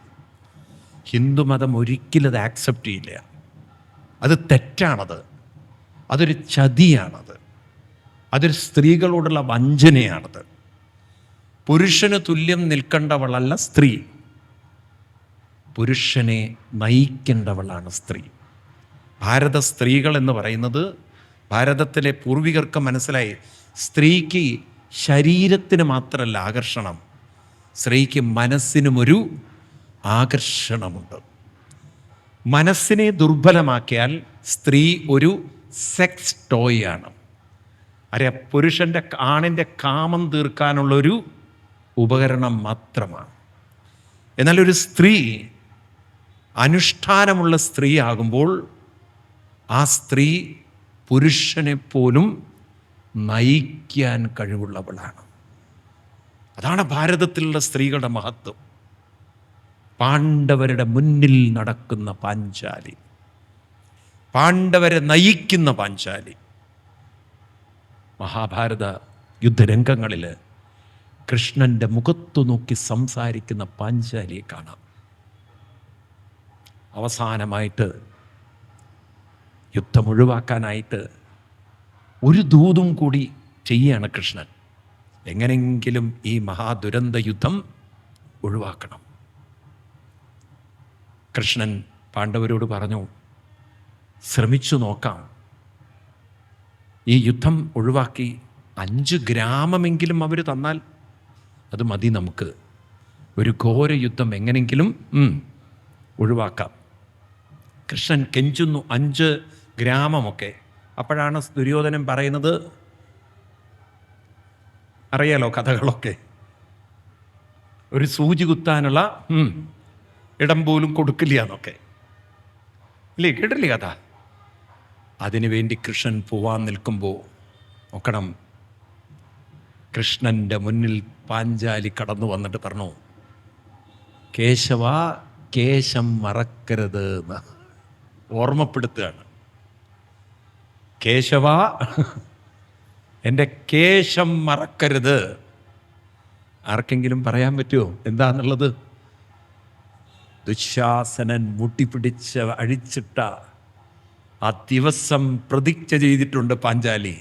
ഹിന്ദുമതം ഒരിക്കലും അത് ആക്സെപ്റ്റ് ചെയ്യില്ല. അത് തെറ്റാണത്, അതൊരു ചതിയാണത്, അതൊരു സ്ത്രീകളോടുള്ള വഞ്ചനയാണത്. പുരുഷന് തുല്യം നിൽക്കേണ്ടവളല്ല സ്ത്രീ, പുരുഷനെ നയിക്കേണ്ടവളാണ് സ്ത്രീ. ഭാരത സ്ത്രീകൾ എന്ന് പറയുന്നത്, ഭാരതത്തിലെ പൂർവികർക്ക് മനസ്സിലായി, സ്ത്രീക്ക് ശരീരത്തിന് മാത്രമല്ല ആകർഷണം, സ്ത്രീക്ക് മനസ്സിനുമൊരു ആകർഷണമുണ്ട്. മനസ്സിനെ ദുർബലമാക്കിയാൽ സ്ത്രീ ഒരു സെക്സ് ടോയ് ആണ്. അറിയാം, ആണിൻ്റെ കാമം തീർക്കാനുള്ളൊരു ഉപകരണം മാത്രമാണ്. എന്നാൽ ഒരു സ്ത്രീ അനുഷ്ഠാനമുള്ള സ്ത്രീ ആകുമ്പോൾ ആ സ്ത്രീ പുരുഷനെ പോലും നയിക്കാൻ കഴിവുള്ളവളാണ്. അതാണ് ഭാരതത്തിലുള്ള സ്ത്രീകളുടെ മഹത്വം. പാണ്ഡവരുടെ മുന്നിൽ നടക്കുന്ന പാഞ്ചാലി, പാണ്ഡവരെ നയിക്കുന്ന പാഞ്ചാലി. മഹാഭാരത യുദ്ധരംഗങ്ങളിൽ കൃഷ്ണൻ്റെ മുഖത്തു നോക്കി സംസാരിക്കുന്ന പാഞ്ചാലിയെ കാണാം. അവസാനമായിട്ട് യുദ്ധം ഒഴിവാക്കാനായിട്ട് ഒരു ദൂതും കൂടി ചെയ്യുകയാണ് കൃഷ്ണൻ. എങ്ങനെയെങ്കിലും ഈ മഹാദുരന്ത യുദ്ധം ഒഴിവാക്കണം. കൃഷ്ണൻ പാണ്ഡവരോട് പറഞ്ഞു, ശ്രമിച്ചു നോക്കാം, ഈ യുദ്ധം ഒഴിവാക്കി 5 ഗ്രാമമെങ്കിലും അവർ തന്നാൽ അത് മതി, നമുക്ക് ഒരു ഘോര യുദ്ധം എങ്ങനെങ്കിലും ഒഴിവാക്കാം. കൃഷ്ണൻ കെഞ്ചുന്നു 5 ഗ്രാമമൊക്കെ. അപ്പോഴാണ് ദുര്യോധനൻ പറയുന്നത്, അറിയാലോ കഥകളൊക്കെ, ഒരു സൂചി കുത്താനുള്ള ഇടം പോലും കൊടുക്കില്ല എന്നൊക്കെ ഇല്ലേ, കേട്ടില്ലേ കഥ? അതിനുവേണ്ടി കൃഷ്ണൻ പോവാൻ നിൽക്കുമ്പോൾ നോക്കണം, കൃഷ്ണൻ്റെ മുന്നിൽ പാഞ്ചാലി കടന്നു വന്നിട്ട് പറഞ്ഞു, കേശവ കേശം മറക്കരുത് എന്ന് ഓർമ്മപ്പെടുത്തുകയാണ്. കേശവ, എൻ്റെ കേശം മറക്കരുത്. ആർക്കെങ്കിലും പറയാൻ പറ്റുമോ എന്താന്നുള്ളത്? ദുശാസനൻ മുട്ടിപ്പിടിച്ച് അഴിച്ചിട്ട ആ ദിവസം പ്രതിജ്ഞ ചെയ്തിട്ടുണ്ട് പാഞ്ചാലി,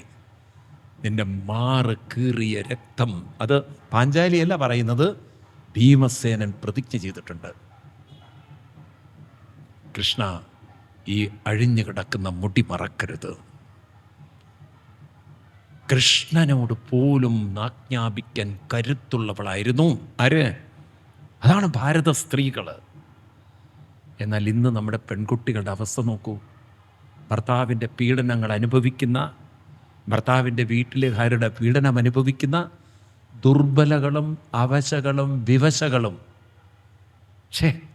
നിന്റെ മാറ് കീറിയ രക്തം. അത് പാഞ്ചാലിയല്ല പറയുന്നത്, ഭീമസേനൻ പ്രതിജ്ഞ ചെയ്തിട്ടുണ്ട്. കൃഷ്ണ, ഈ അഴിഞ്ഞു കിടക്കുന്ന മുടി മറക്കരുത്. കൃഷ്ണനോട് പോലും ആജ്ഞാപിക്കാൻ കരുത്തുള്ളവളായിരുന്നു ആര്? അതാണ് ഭാരത സ്ത്രീകൾ. എന്നാൽ ഇന്ന് നമ്മുടെ പെൺകുട്ടികളുടെ അവസ്ഥ നോക്കൂ. ഭർത്താവിൻ്റെ പീഡനങ്ങൾ അനുഭവിക്കുന്ന, ഭർത്താവിൻ്റെ വീട്ടിലുകാരുടെ പീഡനം അനുഭവിക്കുന്ന ദുർബലകളും അവശകളും വിവശകളും.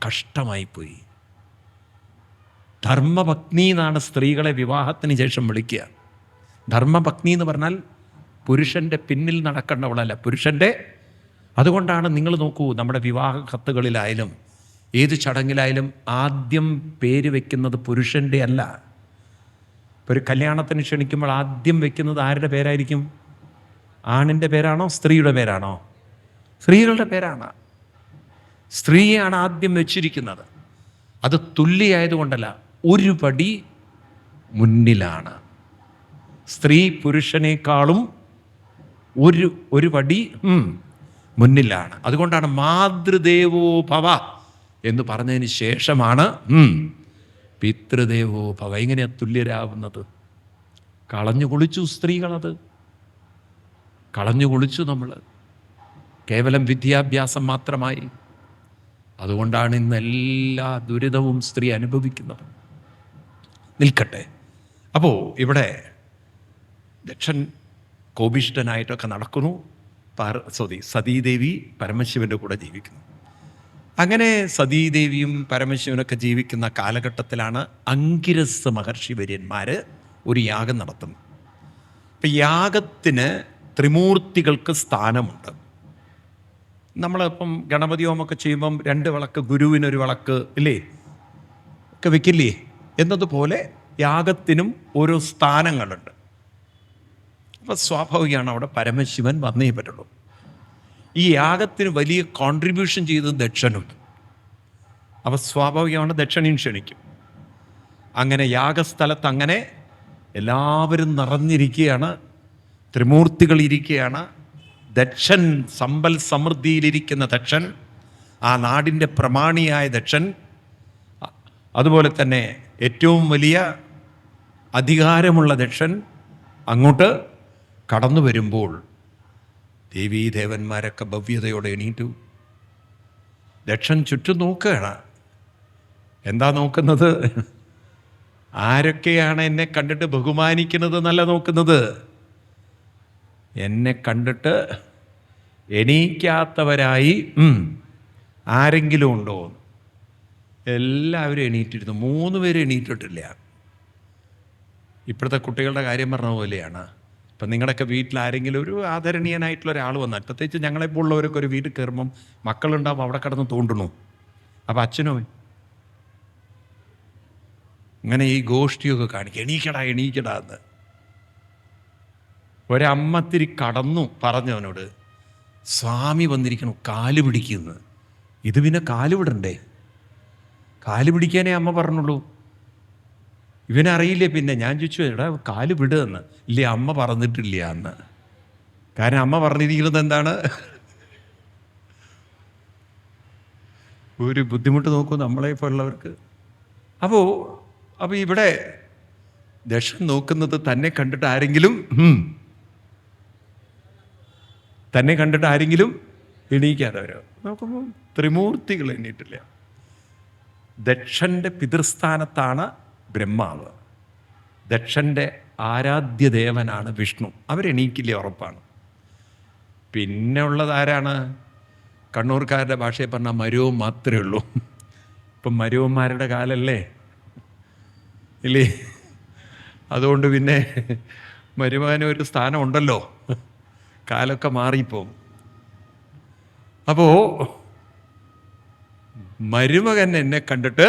കഷ്ടമായിപ്പോയി. ധർമ്മപത്നി എന്നാണ് സ്ത്രീകളെ വിവാഹത്തിന് ശേഷം വിളിക്കുക. ധർമ്മപത്നി എന്ന് പറഞ്ഞാൽ പുരുഷൻ്റെ പിന്നിൽ നടക്കേണ്ടവളല്ല, പുരുഷൻ്റെ. അതുകൊണ്ടാണ് നിങ്ങൾ നോക്കൂ, നമ്മുടെ വിവാഹ കത്തുകളിലായാലും ഏത് ചടങ്ങിലായാലും ആദ്യം പേര് വയ്ക്കുന്നത് പുരുഷൻ്റെ അല്ല. ഇപ്പോൾ ഒരു കല്യാണത്തിന് ക്ഷണിക്കുമ്പോൾ ആദ്യം വയ്ക്കുന്നത് ആരുടെ പേരായിരിക്കും? ആണിൻ്റെ പേരാണോ സ്ത്രീയുടെ പേരാണോ? സ്ത്രീകളുടെ പേരാണ്. സ്ത്രീയാണ് ആദ്യം വെച്ചിരിക്കുന്നത്. അത് തുല്യായതുകൊണ്ടല്ല, ഒരു പടി മുന്നിലാണ്. സ്ത്രീ പുരുഷനേക്കാളും ഒരു പടി മുന്നിലാണ്. അതുകൊണ്ടാണ് മാതൃദേവോ ഭവ എന്ന് പറഞ്ഞതിന് ശേഷമാണ് പിതൃദേവോ ഭവ. എങ്ങനെയാ തുല്യരാകുന്നത്? കളഞ്ഞു കുളിച്ചു സ്ത്രീകളത്, കളഞ്ഞു കുളിച്ചു നമ്മൾ. കേവലം വിദ്യാഭ്യാസം മാത്രമായി. അതുകൊണ്ടാണ് ഇന്ന് എല്ലാ ദുരിതവും സ്ത്രീ അനുഭവിക്കുന്നത്. നിൽക്കട്ടെ. അപ്പോൾ ഇവിടെ ദക്ഷൻ കോപിഷ്ഠനായിട്ടൊക്കെ നടക്കുന്നു. സതീദേവി പരമശിവൻ്റെ കൂടെ ജീവിക്കുന്നു. അങ്ങനെ സതീദേവിയും പരമശിവനൊക്കെ ജീവിക്കുന്ന കാലഘട്ടത്തിലാണ് അങ്കിരസ് മഹർഷി വര്യന്മാർ ഒരു യാഗം നടത്തുന്നത്. ഇപ്പം യാഗത്തിന് ത്രിമൂർത്തികൾക്ക് സ്ഥാനമുണ്ട്. നമ്മളിപ്പം ഗണപതി ഹോമമൊക്കെ ചെയ്യുമ്പം 2 വിളക്ക്, ഗുരുവിനൊരു വിളക്ക് ഇല്ലേ ഒക്കെ വെക്കില്ലേ? എന്നതുപോലെ യാഗത്തിനും ഓരോ സ്ഥാനങ്ങളുണ്ട്. അപ്പം സ്വാഭാവികമാണ് അവിടെ പരമശിവൻ വന്നേ പറ്റുള്ളൂ. ഈ യാഗത്തിന് വലിയ കോൺട്രിബ്യൂഷൻ ചെയ്തത് ദക്ഷനും. അപ്പം സ്വാഭാവികമാണ് ദക്ഷനെയും ക്ഷണിക്കും. അങ്ങനെ യാഗസ്ഥലത്ത് അങ്ങനെ എല്ലാവരും നിറഞ്ഞിരിക്കുകയാണ്, ത്രിമൂർത്തികൾ ഇരിക്കുകയാണ്. ദക്ഷൻ, സമ്പൽ സമൃദ്ധിയിലിരിക്കുന്ന ദക്ഷൻ, ആ നാടിൻ്റെ പ്രമാണിയായ ദക്ഷൻ, അതുപോലെ തന്നെ ഏറ്റവും വലിയ അധികാരമുള്ള ദക്ഷൻ അങ്ങോട്ട് കടന്നു വരുമ്പോൾ ദേവീദേവന്മാരൊക്കെ ഭവ്യതയോടെ എണീറ്റു. ദക്ഷൻ ചുറ്റും നോക്കുകയാണ്. എന്താ നോക്കുന്നത്? ആരൊക്കെയാണ് എന്നെ കണ്ടിട്ട് ബഹുമാനിക്കുന്നത് എന്നല്ല നോക്കുന്നത്. എന്നെ കണ്ടിട്ട് എണീക്കാത്തവരായി ആരെങ്കിലും ഉണ്ടോ? എല്ലാവരും എണീറ്റിരുന്നു. 3 പേര് എണീറ്റിട്ടില്ല. ഇപ്പോഴത്തെ കുട്ടികളുടെ കാര്യം പറഞ്ഞ പോലെയാണ്. ഇപ്പം നിങ്ങളുടെയൊക്കെ വീട്ടിൽ ആരെങ്കിലും ഒരു ആദരണീയനായിട്ടുള്ള ഒരാൾ വന്നാൽ, പ്രത്യേകിച്ച് ഞങ്ങളെപ്പോലുള്ളവരൊക്കെ ഒരു വീട്ടിൽ കയറുമ്പം മക്കളുണ്ടാവും, അവിടെ കിടന്ന് തോണ്ടണു. അപ്പം അച്ഛനോ ഇങ്ങനെ ഈ ഗോഷ്ഠിയൊക്കെ കാണിക്കുക, എണീക്കടാ എന്ന്. ഒരമ്മത്തിരി കടന്നു പറഞ്ഞവനോട്, സ്വാമി വന്നിരിക്കണു, കാല് പിടിക്കുന്നു. ഇത് പിന്നെ കാല് വിടണ്ടേ? കാല് പിടിക്കാനേ അമ്മ പറഞ്ഞുള്ളൂ. ഇവനറിയില്ലേ. പിന്നെ ഞാൻ ചോദിച്ചു, എടാ കാല് വിടുമെന്ന്. ഇല്ലേ, അമ്മ പറഞ്ഞിട്ടില്ല എന്ന്. കാരണം അമ്മ പറഞ്ഞിരിക്കുന്നത് എന്താണ്? ഒരു ബുദ്ധിമുട്ട് നോക്കൂ നമ്മളെ പോലുള്ളവർക്ക്. അപ്പോൾ ഇവിടെ ദക്ഷൻ നോക്കുന്നത് തന്നെ കണ്ടിട്ട് ആരെങ്കിലും എണീക്കാതെ വരും. നോക്കുമ്പോൾ ത്രിമൂർത്തികൾ എണീറ്റില്ല. ദക്ഷൻ്റെ പിതൃസ്ഥാനത്താണ് ബ്രഹ്മാവ്, ദക്ഷൻ്റെ ആരാധ്യദേവനാണ് വിഷ്ണു. അവരെണീക്കില്ല, ഉറപ്പാണ്. പിന്നെ ഉള്ളത് ആരാണ്? കണ്ണൂർക്കാരുടെ ഭാഷയിൽ പറഞ്ഞാൽ മരുവും മാത്രമേ ഉള്ളൂ. ഇപ്പം മരുവന്മാരുടെ കാലല്ലേ ഇല്ലേ? അതുകൊണ്ട് പിന്നെ മരുമകന് ഒരു സ്ഥാനം ഉണ്ടല്ലോ, കാലമൊക്കെ മാറിപ്പോവും. അപ്പോൾ മരുമകൻ എന്നെ കണ്ടിട്ട്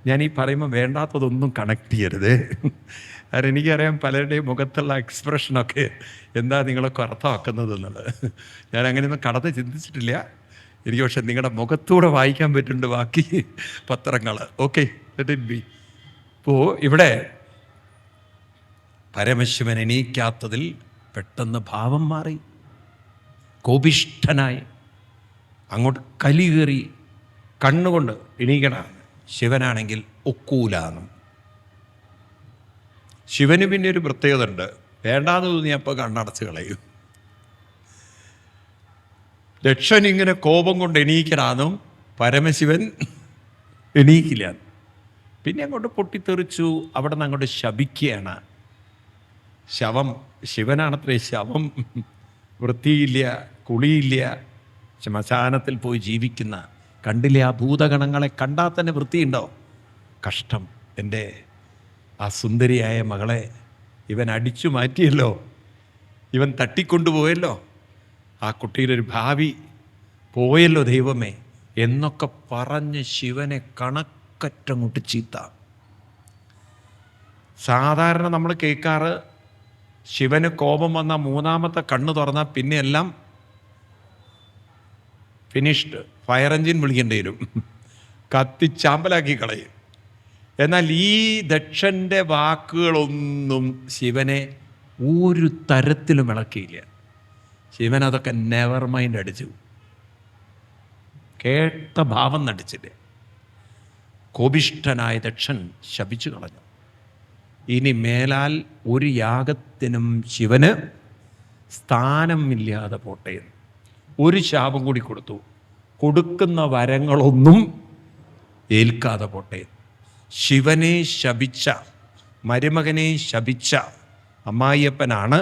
ഞാൻ ഈ പറയുമ്പോൾ വേണ്ടാത്തതൊന്നും കണക്ട് ചെയ്യരുത്. കാരണം എനിക്കറിയാം പലരുടെയും മുഖത്തുള്ള എക്സ്പ്രഷനൊക്കെ എന്താ നിങ്ങളൊക്കെ അർത്ഥമാക്കുന്നത് എന്നുള്ളത്. ഞാൻ അങ്ങനെയൊന്നും കടന്ന് ചിന്തിച്ചിട്ടില്ല. എനിക്ക് പക്ഷെ നിങ്ങളുടെ മുഖത്തൂടെ വായിക്കാൻ പറ്റുന്നുണ്ട് ബാക്കി പത്രങ്ങൾ. Okay, let it be. ഇപ്പോൾ ഇവിടെ പരമശിവൻ എണീക്കാത്തതിൽ പെട്ടെന്ന് ഭാവം മാറി, കോപിഷ്ഠനായി അങ്ങോട്ട് കലി കയറി, കണ്ണുകൊണ്ട് എണീക്കണം. ശിവനാണെങ്കിൽ ഒക്കൂലാന്നും. ശിവന് പിന്നെ ഒരു പ്രത്യേകത ഉണ്ട്, വേണ്ടാന്ന് തോന്നിയപ്പോൾ കണ്ണടച്ച് കളയും. ദക്ഷൻ ഇങ്ങനെ കോപം കൊണ്ട് എണീക്കണമെന്നും പരമശിവൻ എണീക്കില്ല. പിന്നെ അങ്ങോട്ട് പൊട്ടിത്തെറിച്ചു. അവിടെ നിന്ന് അങ്ങോട്ട് ശപിക്കുകയാണ്. ശവം, ശിവനാണത്രേ ശവം, വൃത്തിയില്ല, കുളിയില്ല, ശ്മശാനത്തിൽ പോയി ജീവിക്കുന്ന, കണ്ടില്ലേ ആ ഭൂതഗണങ്ങളെ കണ്ടാൽ തന്നെ വൃത്തിയുണ്ടോ? കഷ്ടം, എൻ്റെ ആ സുന്ദരിയായ മകളെ ഇവൻ അടിച്ചു മാറ്റിയല്ലോ, ഇവൻ തട്ടിക്കൊണ്ടുപോയല്ലോ, ആ കുട്ടിയുടെ ഒരു ഭാവി പോയല്ലോ ദൈവമേ എന്നൊക്കെ പറഞ്ഞ് ശിവനെ കണക്കറ്റങ്ങോട്ട് ചീത്ത. സാധാരണ നമ്മൾ കേൾക്കാറ്, ശിവന് കോപം വന്ന മൂന്നാമത്തെ കണ്ണ് തുറന്നാൽ പിന്നെ എല്ലാം ഫിനിഷ്ഡ്, ഫയർ എഞ്ചിൻ വിളിക്കേണ്ടി വരും, കത്തിച്ചാമ്പലാക്കി കളയും. എന്നാൽ ഈ ദക്ഷൻ്റെ വാക്കുകളൊന്നും ശിവനെ ഒരു തരത്തിലും ഇളക്കിയില്ല. ശിവൻ അതൊക്കെ നെവർ മൈൻഡ് അടിച്ചു, കേട്ട ഭാവം നടിച്ചില്ല. കോപിഷ്ഠനായ ദക്ഷൻ ശപിച്ചു കളഞ്ഞു. ഇനി മേലാൽ ഒരു യാഗത്തിനും ശിവന് സ്ഥാനമില്ലാതെ പോട്ടെ. ഒരു ശാപം കൂടി കൊടുത്തു, കൊടുക്കുന്ന വരങ്ങളൊന്നും ഏൽക്കാതെ പോട്ടെ. ശിവനെ ശപിച്ച, മരുമകനെ ശപിച്ച അമ്മായിയപ്പനാണ്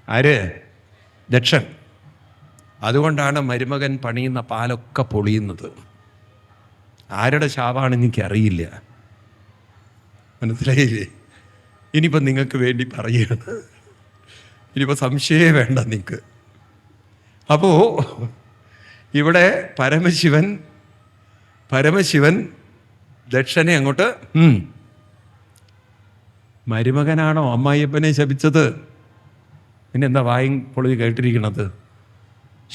ആര്? ദക്ഷൻ. അതുകൊണ്ടാണ് മരുമകൻ പണിയുന്ന പാലൊക്കെ പൊളിയുന്നത്. ആരുടെ ശാപമാണെന്ന് എനിക്കറിയില്ല, മനസ്സിലായില്ലേ? ഇനിയിപ്പോൾ നിങ്ങൾക്ക് വേണ്ടി പറയുകയാണ്, ഇനിയിപ്പോൾ സംശയമേ വേണ്ട നിങ്ങൾക്ക്. അപ്പോൾ ഇവിടെ പരമശിവൻ ദക്ഷനെ അങ്ങോട്ട്, മരുമകനാണോ അമ്മായിയപ്പനെ ശപിച്ചത്? പിന്നെ എന്താ വായും പൊളി കേട്ടിരിക്കണത്?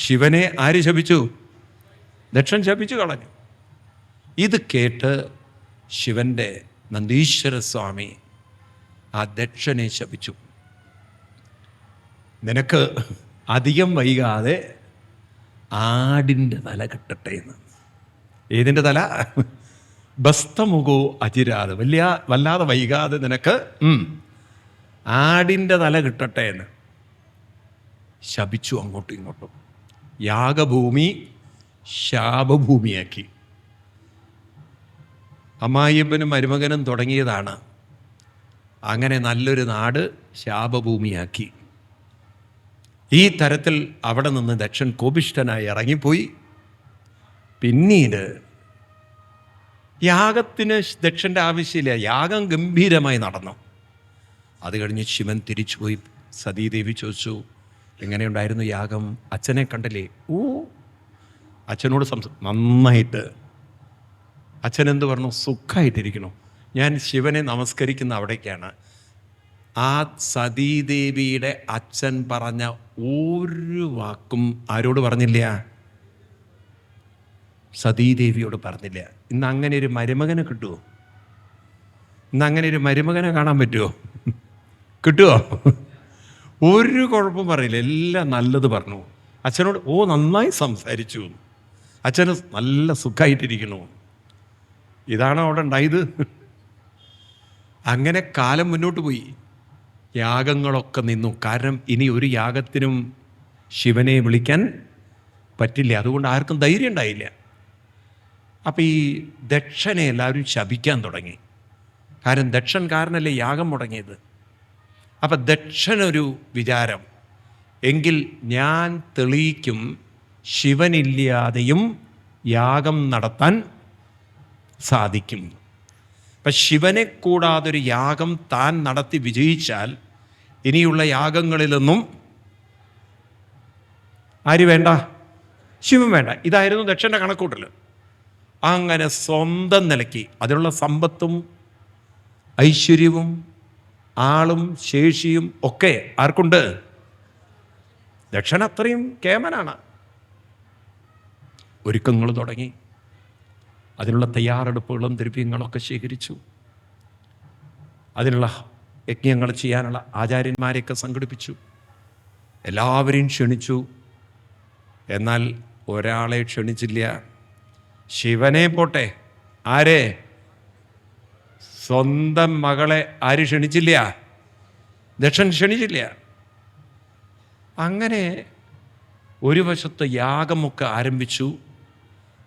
ശിവനെ ആര് ശപിച്ചു? ദക്ഷൻ ശപിച്ചു കളഞ്ഞു. ഇത് കേട്ട് ശിവൻ്റെ നന്ദീശ്വര സ്വാമി ആ ദക്ഷനെ ശപിച്ചു. നിനക്ക് അധികം വൈകാതെ ആടിൻ്റെ തല കിട്ടട്ടെ എന്ന്. ഏതിൻ്റെ തല? ബസ്തമുഖോ അജിരാത്, വല്ലാതെ വൈകാതെ നിനക്ക് ആടിൻ്റെ തല കിട്ടട്ടെ എന്ന് ശപിച്ചു. അങ്ങോട്ടും ഇങ്ങോട്ടും യാഗഭൂമി ശാപഭൂമിയാക്കി. അമ്മായിയപ്പനും മരുമകനും തുടങ്ങിയതാണ്, അങ്ങനെ നല്ലൊരു നാട് ശാപഭൂമിയാക്കി. ഈ തരത്തിൽ അവിടെ നിന്ന് ദക്ഷൻ കോപിഷ്ഠനായി ഇറങ്ങിപ്പോയി. പിന്നീട് യാഗത്തിന് ദക്ഷൻ്റെ ആവശ്യമില്ല, യാഗം ഗംഭീരമായി നടന്നു. അത് കഴിഞ്ഞ് ശിവൻ തിരിച്ചുപോയി. സതീദേവി ചോദിച്ചു, എങ്ങനെയുണ്ടായിരുന്നു യാഗം? അച്ഛനെ കണ്ടില്ലേ? അച്ഛനോട് നന്നായിട്ട്. അച്ഛൻ എന്ത് പറഞ്ഞു? സുഖമായിട്ടിരിക്കണു. ഞാൻ ശിവനെ നമസ്കരിക്കുന്ന അവിടേക്കാണ്. ആ സതീദേവിയുടെ അച്ഛൻ പറഞ്ഞ ഒരു വാക്കും ആരോട് പറഞ്ഞില്ല? സതീദേവിയോട് പറഞ്ഞില്ല. ഇന്ന് അങ്ങനെ ഒരു മരുമകനെ കിട്ടുമോ? ഇന്ന് അങ്ങനെ ഒരു മരുമകനെ കാണാൻ പറ്റുമോ? കിട്ടുമോ? ഒരു കുഴപ്പം പറയില്ല, എല്ലാം നല്ലത് പറഞ്ഞു. അച്ഛനോട് നന്നായി സംസാരിച്ചു, അച്ഛന് നല്ല സുഖമായിട്ടിരിക്കണു. ഇതാണ് അവിടെ ഉണ്ടായത്. അങ്ങനെ കാലം മുന്നോട്ട് പോയി, യാഗങ്ങളൊക്കെ നിന്നു. കാരണം ഇനി ഒരു യാഗത്തിനും ശിവനെ വിളിക്കാൻ പറ്റില്ല. അതുകൊണ്ട് ആർക്കും ധൈര്യം ഉണ്ടായില്ല. അപ്പം ഈ ദക്ഷനെ എല്ലാവരും ശപിക്കാൻ തുടങ്ങി. കാരണം ദക്ഷൻ കാരണല്ലേ യാഗം മുടങ്ങിയത്. അപ്പം ദക്ഷനൊരു വിചാരം, എങ്കിൽ ഞാൻ തെളിയിക്കും ശിവനില്ലാതെയും യാഗം നടത്താൻ സാധിക്കും. അപ്പം ശിവനെ കൂടാതൊരു യാഗം താൻ നടത്തി വിജയിച്ചാൽ ഇനിയുള്ള യാഗങ്ങളിലൊന്നും ആര് വേണ്ട? ശിവൻ വേണ്ട. ഇതായിരുന്നു ദക്ഷൻ്റെ കണക്കൂട്ടൽ. അങ്ങനെ സ്വന്തം നിലയ്ക്ക് അതിനുള്ള സമ്പത്തും ഐശ്വര്യവും ആളും ശേഷിയും ഒക്കെ ആർക്കുണ്ട്? ദക്ഷൻ അത്രയും കേമനാണ്. ഒരുക്കങ്ങൾ തുടങ്ങി, അതിനുള്ള തയ്യാറെടുപ്പുകളും ദ്രവ്യങ്ങളൊക്കെ ശേഖരിച്ചു. അതിനുള്ള യജ്ഞങ്ങൾ ചെയ്യാനുള്ള ആചാര്യന്മാരെയൊക്കെ സംഘടിപ്പിച്ചു. എല്ലാവരെയും ക്ഷണിച്ചു. എന്നാൽ ഒരാളെ ക്ഷണിച്ചില്ല. ശിവനെ പോട്ടെ, ആരെ? സ്വന്തം മകളെ ആര് ക്ഷണിച്ചില്ല? ദക്ഷൻ ക്ഷണിച്ചില്ല. അങ്ങനെ ഒരു വശത്ത് യാഗമൊക്കെ ആരംഭിച്ചു.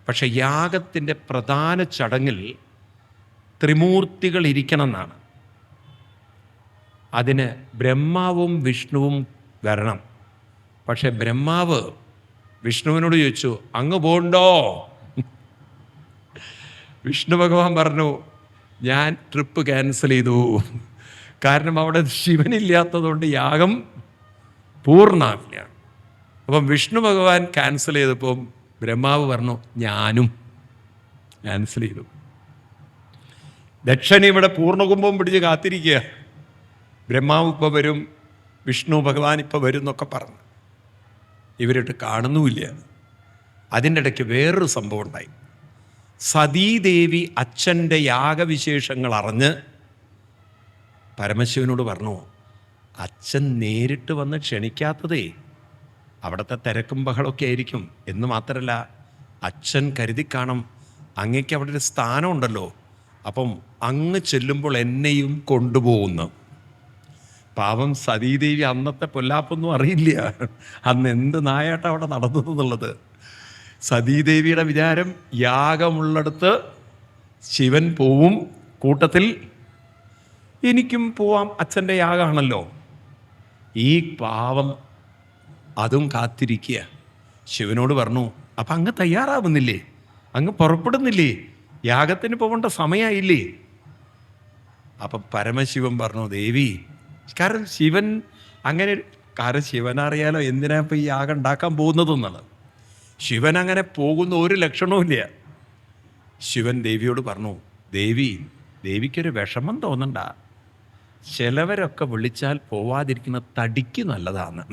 പക്ഷെ യാഗത്തിൻ്റെ പ്രധാന ചടങ്ങിൽ ത്രിമൂർത്തികൾ ഇരിക്കണം എന്നാണ്. അതിന് ബ്രഹ്മാവും വിഷ്ണുവും വരണം. പക്ഷെ ബ്രഹ്മാവ് വിഷ്ണുവിനോട് ചോദിച്ചു, അങ്ങ് പോകണ്ടോ? വിഷ്ണു ഭഗവാൻ പറഞ്ഞു, ഞാൻ ട്രിപ്പ് ക്യാൻസൽ ചെയ്തു. കാരണം അവിടെ ശിവനില്ലാത്തതുകൊണ്ട് യാഗം പൂർണ്ണമാവില്ല. അപ്പം വിഷ്ണു ഭഗവാൻ ക്യാൻസൽ ചെയ്തപ്പം ബ്രഹ്മാവ് പറഞ്ഞു, ഞാനും ക്യാൻസൽ ചെയ്തു. ദക്ഷൻ ഇവിടെ പൂർണ്ണകുംഭം പിടിച്ച് കാത്തിരിക്കുക. ബ്രഹ്മാവ് ഇപ്പോൾ വരും, വിഷ്ണു ഭഗവാൻ ഇപ്പോൾ വരും എന്നൊക്കെ പറഞ്ഞു. ഇവരിട്ട് കാണുന്നുമില്ല. അതിൻ്റെ ഇടയ്ക്ക് വേറൊരു സംഭവം ഉണ്ടായി. സതീദേവി അച്ഛൻ്റെ യാഗവിശേഷങ്ങൾ അറിഞ്ഞ് പരമശിവനോട് പറഞ്ഞു, അച്ഛൻ നേരിട്ട് വന്ന് ക്ഷണിക്കാത്തതേ അവിടുത്തെ തിരക്കും ബഹളമൊക്കെ ആയിരിക്കും. എന്ന് മാത്രമല്ല, അച്ഛൻ കരുതി കാണും അങ്ങേക്ക് അവിടെ ഒരു സ്ഥാനമുണ്ടല്ലോ, അപ്പം അങ്ങ് ചെല്ലുമ്പോൾ എന്നെയും കൊണ്ടുപോകുന്നു. പാവം സതീദേവി അന്നത്തെ പൊല്ലാപ്പൊന്നും അറിയില്ല, അന്ന് എന്ത് നായാട്ടം അവിടെ നടന്നതെന്നുള്ളത്. സതീദേവിയുടെ വിചാരം യാഗമുള്ളിടത്ത് ശിവൻ പോവും, കൂട്ടത്തിൽ എനിക്കും പോവാം, അച്ഛൻ്റെ യാഗമാണല്ലോ. ഈ പാവം അതും കാത്തിരിക്കുക. ശിവനോട് പറഞ്ഞു, അപ്പം അങ്ങ് തയ്യാറാവുന്നില്ലേ, അങ്ങ് പുറപ്പെടുന്നില്ലേ, യാഗത്തിന് പോകേണ്ട സമയമായില്ലേ? അപ്പം പരമശിവൻ പറഞ്ഞു, ദേവി, കാരണം ശിവൻ അങ്ങനെ, കാരണം ശിവനറിയാലോ എന്തിനാ ഇപ്പം ഈ യാഗം ഉണ്ടാക്കാൻ പോകുന്നതെന്നുള്ളത്. ശിവൻ അങ്ങനെ പോകുന്ന ഒരു ലക്ഷണവും ഇല്ല. ശിവൻ ദേവിയോട് പറഞ്ഞു, ദേവിക്കൊരു വിഷമം തോന്നണ്ട, ചിലവരൊക്കെ വിളിച്ചാൽ പോവാതിരിക്കുന്ന തടിക്ക് നല്ലതാണ്.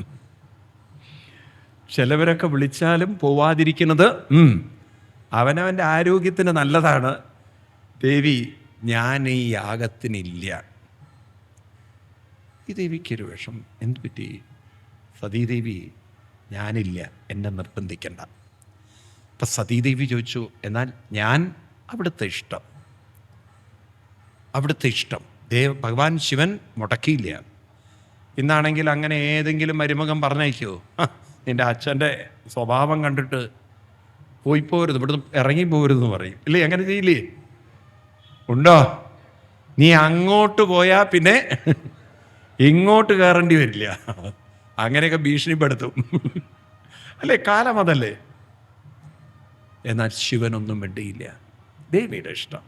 ചിലവരൊക്കെ വിളിച്ചാലും പോവാതിരിക്കുന്നത് അവനവൻ്റെ ആരോഗ്യത്തിന് നല്ലതാണ്. ദേവി, ഞാൻ ഈ യാഗത്തിനില്ല. ഈ ദേവിക്കൊരു വിഷം, എന്ത് പറ്റി? സതീദേവി, ഞാനില്ല, എന്നെ നിർബന്ധിക്കണ്ട. അപ്പം സതീദേവി ചോദിച്ചു, എന്നാൽ ഞാൻ അവിടുത്തെ ഇഷ്ടം ഭഗവാൻ ശിവൻ മുടക്കിയില്ല. ഇന്നാണെങ്കിൽ അങ്ങനെ ഏതെങ്കിലും മരുമകൻ പറഞ്ഞയക്കോ, നിൻ്റെ അച്ഛൻ്റെ സ്വഭാവം കണ്ടിട്ട് പോരുത്, ഇവിടുന്ന് ഇറങ്ങിപ്പോരുതെന്ന് പറയും, ഇല്ലേ? അങ്ങനെ ചെയ്യില്ലേ? ഉണ്ടോ? നീ അങ്ങോട്ട് പോയാൽ പിന്നെ ഇങ്ങോട്ട് കയറേണ്ടി വരില്ല. അങ്ങനെയൊക്കെ ഭീഷണിപ്പെടുത്തും, അല്ലേ? കാലം അതല്ലേ. എന്നാൽ ശിവനൊന്നും വേണ്ടിയില്ല, ദേവിയുടെ ഇഷ്ടം,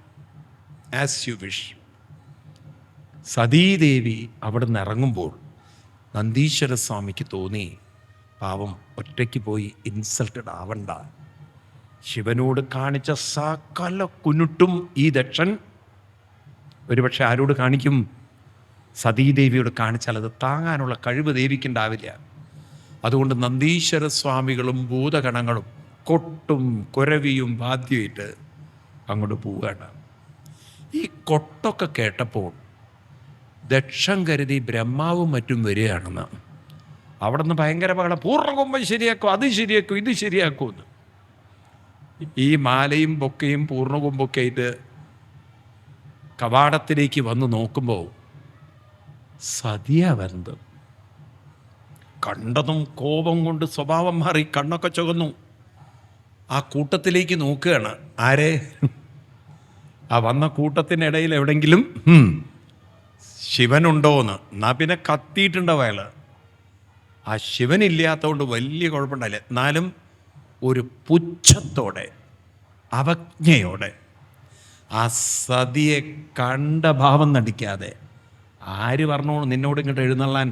ആസ് യു വിഷ്. സതീദേവി അവിടെ നിന്ന് ഇറങ്ങുമ്പോൾ നന്ദീശ്വര സ്വാമിക്ക് തോന്നി, പാവം ഒറ്റയ്ക്ക് പോയി ഇൻസൾട്ടഡ് ആവണ്ട. ശിവനോട് കാണിച്ച സകല കുനുട്ടും ഈ ദക്ഷൻ ഒരുപക്ഷെ ആരോട് കാണിക്കും? സതീദേവിയോട് കാണിച്ചാൽ അത് താങ്ങാനുള്ള കഴിവ് ദേവിക്കുണ്ടാവില്ല. അതുകൊണ്ട് നന്ദീശ്വര സ്വാമികളും ഭൂതഗണങ്ങളും കൊട്ടും കുരവിയും വാദ്യമായിട്ട് അങ്ങോട്ട് പോവുകയാണ്. ഈ കൊട്ടൊക്കെ കേട്ടപ്പോൾ ദക്ഷൻ കരുതി ബ്രഹ്മാവും മറ്റും വരികയാണെന്ന്. അവിടെ നിന്ന് ഭയങ്കര ബഹളം, പൂർണ്ണകുംഭം ശരിയാക്കും, അത് ശരിയാക്കും, ഇത് ശരിയാക്കുമെന്ന്. ഈ മാലയും ബൊക്കയും പൂർണ്ണകുംഭമൊക്കെ ആയിട്ട് കവാടത്തിലേക്ക് വന്ന് നോക്കുമ്പോൾ സതിയാ വരുന്നത്. കണ്ടതും കോപം കൊണ്ട് സ്വഭാവം മാറി, കണ്ണൊക്കെ ചുവന്നു. ആ കൂട്ടത്തിലേക്ക് നോക്കുകയാണ്. ആരെ? ആ വന്ന കൂട്ടത്തിനിടയിൽ എവിടെങ്കിലും ശിവനുണ്ടോയെന്ന്. എന്നാൽ പിന്നെ കത്തിയിട്ടുണ്ടാവും അയാൾ. ആ ശിവനില്ലാത്തതുകൊണ്ട് വലിയ കുഴപ്പമുണ്ടായില്ല. എന്നാലും ഒരു പുച്ഛത്തോടെ, അവജ്ഞയോടെ ആ സതിയെ കണ്ട ഭാവം നടിക്കാതെ, ആര് പറഞ്ഞോ നിന്നോട് ഇങ്ങോട്ട് എഴുന്നള്ളാൻ,